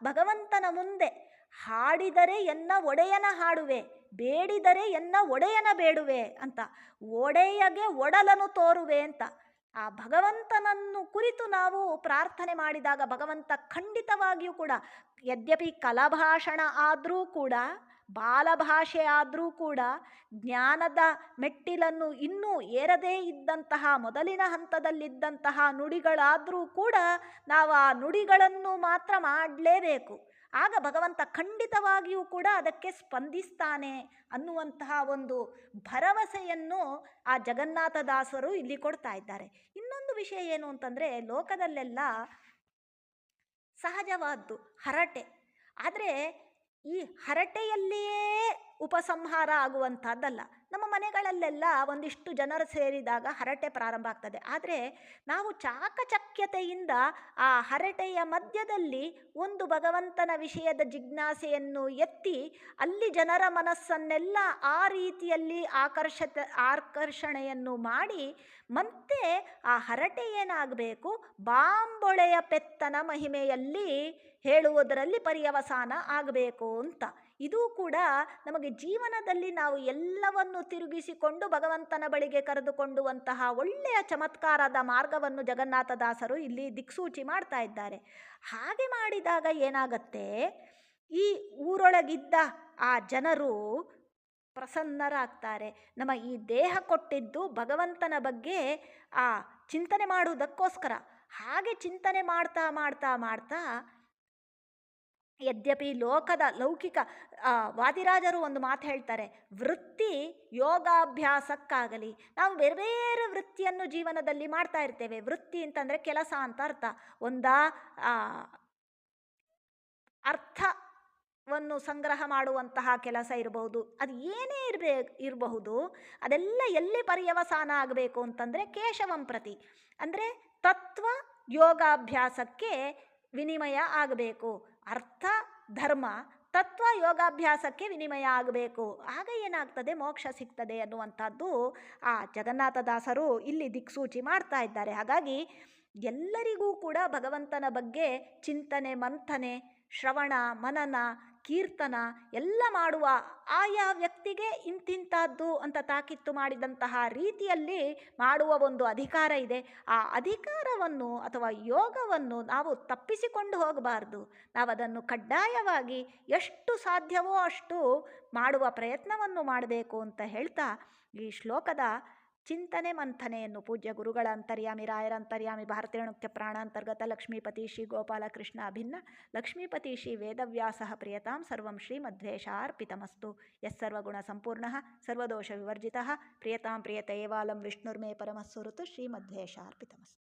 ಭಗವಂತನ ಮುಂದೆ ಹಾಡಿದರೆ ಎನ್ನ ಒಡೆಯನ ಹಾಡುವೆ, ಬೇಡಿದರೆ ಎನ್ನ ಒಡೆಯನ ಬೇಡುವೆ ಅಂತ, ಒಡೆಯಗೆ ಒಡಲನು ತೋರುವೆ ಅಂತ. ಆ ಭಗವಂತನನ್ನು ಕುರಿತು ನಾವು ಪ್ರಾರ್ಥನೆ ಮಾಡಿದಾಗ ಭಗವಂತ ಖಂಡಿತವಾಗಿಯೂ ಕೂಡ, ಯದ್ಯಪಿ ಕಲಭಾಷಣ ಆದರೂ ಕೂಡ, ಬಾಲಭಾಷೆ ಆದರೂ ಕೂಡ, ಜ್ಞಾನದ ಮೆಟ್ಟಿಲನ್ನು ಇನ್ನೂ ಏರದೇ ಇದ್ದಂತಹ ಮೊದಲಿನ ಹಂತದಲ್ಲಿದ್ದಂತಹ ನುಡಿಗಳಾದರೂ ಕೂಡ ನಾವು ಆ ನುಡಿಗಳನ್ನು ಮಾತ್ರ ಮಾಡಲೇಬೇಕು. ಆಗ ಭಗವಂತ ಖಂಡಿತವಾಗಿಯೂ ಕೂಡ ಅದಕ್ಕೆ ಸ್ಪಂದಿಸ್ತಾನೆ ಅನ್ನುವಂತಹ ಒಂದು ಭರವಸೆಯನ್ನು ಆ ಜಗನ್ನಾಥದಾಸರು ಇಲ್ಲಿ ಕೊಡ್ತಾ ಇದ್ದಾರೆ. ಇನ್ನೊಂದು ವಿಷಯ ಏನು ಅಂತಂದರೆ, ಲೋಕದಲ್ಲೆಲ್ಲ ಸಹಜವಾದ್ದು ಹರಟೆ. ಆದರೆ ಈ ಹರಟೆಯಲ್ಲಿಯೇ ಉಪಸಂಹಾರ ಆಗುವಂಥದ್ದಲ್ಲ. ನಮ್ಮ ಮನೆಗಳಲ್ಲೆಲ್ಲ ಒಂದಿಷ್ಟು ಜನರು ಸೇರಿದಾಗ ಹರಟೆ ಪ್ರಾರಂಭ ಆಗ್ತದೆ. ಆದರೆ ನಾವು ಚಾಕಚಕ್ಯತೆಯಿಂದ ಆ ಹರಟೆಯ ಮಧ್ಯದಲ್ಲಿ ಒಂದು ಭಗವಂತನ ವಿಷಯದ ಜಿಜ್ಞಾಸೆಯನ್ನು ಎತ್ತಿ ಅಲ್ಲಿ ಜನರ ಮನಸ್ಸನ್ನೆಲ್ಲ ಆ ರೀತಿಯಲ್ಲಿ ಆಕರ್ಷಣೆಯನ್ನು ಮಾಡಿ ಮತ್ತೆ ಆ ಹರಟೆ ಏನಾಗಬೇಕು, ಬಾಂಬೊಳೆಯ ಪೆತ್ತನ ಮಹಿಮೆಯಲ್ಲಿ ಹೇಳುವುದರಲ್ಲಿ ಪರ್ಯವಸಾನ ಆಗಬೇಕು ಅಂತ. ಇದು ಕೂಡ ನಮಗೆ ಜೀವನದಲ್ಲಿ ನಾವು ಎಲ್ಲವನ್ನು ತಿರುಗಿಸಿಕೊಂಡು ಭಗವಂತನ ಬಳಿಗೆ ಕರೆದುಕೊಂಡುವಂತಹ ಒಳ್ಳೆಯ ಚಮತ್ಕಾರದ ಮಾರ್ಗವನ್ನು ಜಗನ್ನಾಥದಾಸರು ಇಲ್ಲಿ ದಿಕ್ಸೂಚಿ ಮಾಡ್ತಾ ಇದ್ದಾರೆ. ಹಾಗೆ ಮಾಡಿದಾಗ ಏನಾಗತ್ತೆ, ಈ ಊರೊಳಗಿದ್ದ ಆ ಜನರು ಪ್ರಸನ್ನರಾಗ್ತಾರೆ. ನಮ್ಮ ಈ ದೇಹ ಕೊಟ್ಟಿದ್ದು ಭಗವಂತನ ಬಗ್ಗೆ ಆ ಚಿಂತನೆ ಮಾಡುವುದಕ್ಕೋಸ್ಕರ. ಹಾಗೆ ಚಿಂತನೆ ಮಾಡ್ತಾ ಮಾಡ್ತಾ ಮಾಡ್ತಾ ಯದ್ಯಪಿ ಲೌಕಿಕ ವಾದಿರಾಜರು ಒಂದು ಮಾತು ಹೇಳ್ತಾರೆ, ವೃತ್ತಿ ಯೋಗಾಭ್ಯಾಸಕ್ಕಾಗಲಿ. ನಾವು ಬೇರೆ ಬೇರೆ ವೃತ್ತಿಯನ್ನು ಜೀವನದಲ್ಲಿ ಮಾಡ್ತಾ ಇರ್ತೇವೆ. ವೃತ್ತಿ ಅಂತಂದರೆ ಕೆಲಸ ಅಂತ ಅರ್ಥ. ಅರ್ಥವನ್ನು ಸಂಗ್ರಹ ಮಾಡುವಂತಹ ಕೆಲಸ ಇರಬಹುದು, ಅದು ಏನೇ ಇರಬಹುದು. ಅದೆಲ್ಲ ಎಲ್ಲಿ ಪರ್ಯವಸಾನ ಆಗಬೇಕು ಅಂತಂದರೆ ಕೇಶವಂ ಪ್ರತಿ, ಅಂದರೆ ತತ್ವ ಯೋಗಾಭ್ಯಾಸಕ್ಕೆ ವಿನಿಮಯ ಆಗಬೇಕು. ಅರ್ಥ ಧರ್ಮ, ತತ್ವ ಯೋಗಾಭ್ಯಾಸಕ್ಕೆ ವಿನಿಮಯ ಆಗಬೇಕು. ಆಗ ಏನಾಗ್ತದೆ, ಮೋಕ್ಷ ಸಿಗ್ತದೆ ಅನ್ನುವಂಥದ್ದು ಆ ಜಗನ್ನಾಥದಾಸರು ಇಲ್ಲಿ ದಿಕ್ಸೂಚಿ ಮಾಡ್ತಾ ಇದ್ದಾರೆ. ಹಾಗಾಗಿ ಎಲ್ಲರಿಗೂ ಕೂಡ ಭಗವಂತನ ಬಗ್ಗೆ ಚಿಂತನೆ, ಮಂಥನೆ, ಶ್ರವಣ, ಮನನ, ಕೀರ್ತನ ಎಲ್ಲ ಮಾಡುವ ಆಯಾ ವ್ಯಕ್ತಿಗೆ ಇಂತಿಂಥದ್ದು ಅಂತ ತಾಕೀತು ಮಾಡಿದಂತಹ ರೀತಿಯಲ್ಲಿ ಮಾಡುವ ಒಂದು ಅಧಿಕಾರ ಇದೆ. ಆ ಅಧಿಕಾರವನ್ನು ಅಥವಾ ಯೋಗವನ್ನು ನಾವು ತಪ್ಪಿಸಿಕೊಂಡು ಹೋಗಬಾರ್ದು. ನಾವು ಅದನ್ನು ಕಡ್ಡಾಯವಾಗಿ ಎಷ್ಟು ಸಾಧ್ಯವೋ ಅಷ್ಟು ಮಾಡುವ ಪ್ರಯತ್ನವನ್ನು ಮಾಡಬೇಕು ಅಂತ ಹೇಳ್ತಾ ಈ ಶ್ಲೋಕದ ಚಿಂತನೆ ಮಂಥನೆಯನ್ನು ಪೂಜ್ಯ ಗುರುಗಳ ಅಂತರ್ಯಾಮಿ ರಾಯರ ಅಂತರ್ಯಾಮಿ ಭಾರತೀಯಣುಕ್ತ ಪ್ರಾಣಾಂತರ್ಗತ ಲಕ್ಷ್ಮೀಪತಿ ಶ್ರೀ ಗೋಪಾಲಕೃಷ್ಣ ಅಭಿನ್ನ ಲಕ್ಷ್ಮೀಪತಿ ಶ್ರೀ ವೇದವ್ಯಾಸಃ ಪ್ರಿಯತಾಂ ಸರ್ವಂ ಶ್ರೀಮಧ್ವೇಶಾರ್ಪಿತಮಸ್ತು. ಯಸ್ಸರ್ವಗುಣ ಸಂಪೂರ್ಣಃ ಸರ್ವದೋಷ ವಿವರ್ಜಿತಃ ಪ್ರಿಯತಾಂ ಪ್ರಿಯತೇವಾಲಂ ವಿಷ್ಣುರ್ಮೇ ಪರಮಸ್ಸುಹೃತ್ ಶ್ರೀಮಧ್ವೇಶಾರ್ಪಿತಮಸ್ತು.